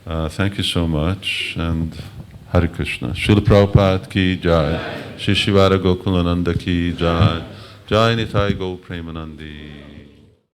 Speaker 1: Thank you so much, and Hare Krishna. Srila Prabhupada ki jai. Shri Shivara Gokulananda ki jai. Jai Nitai Go Premanandi.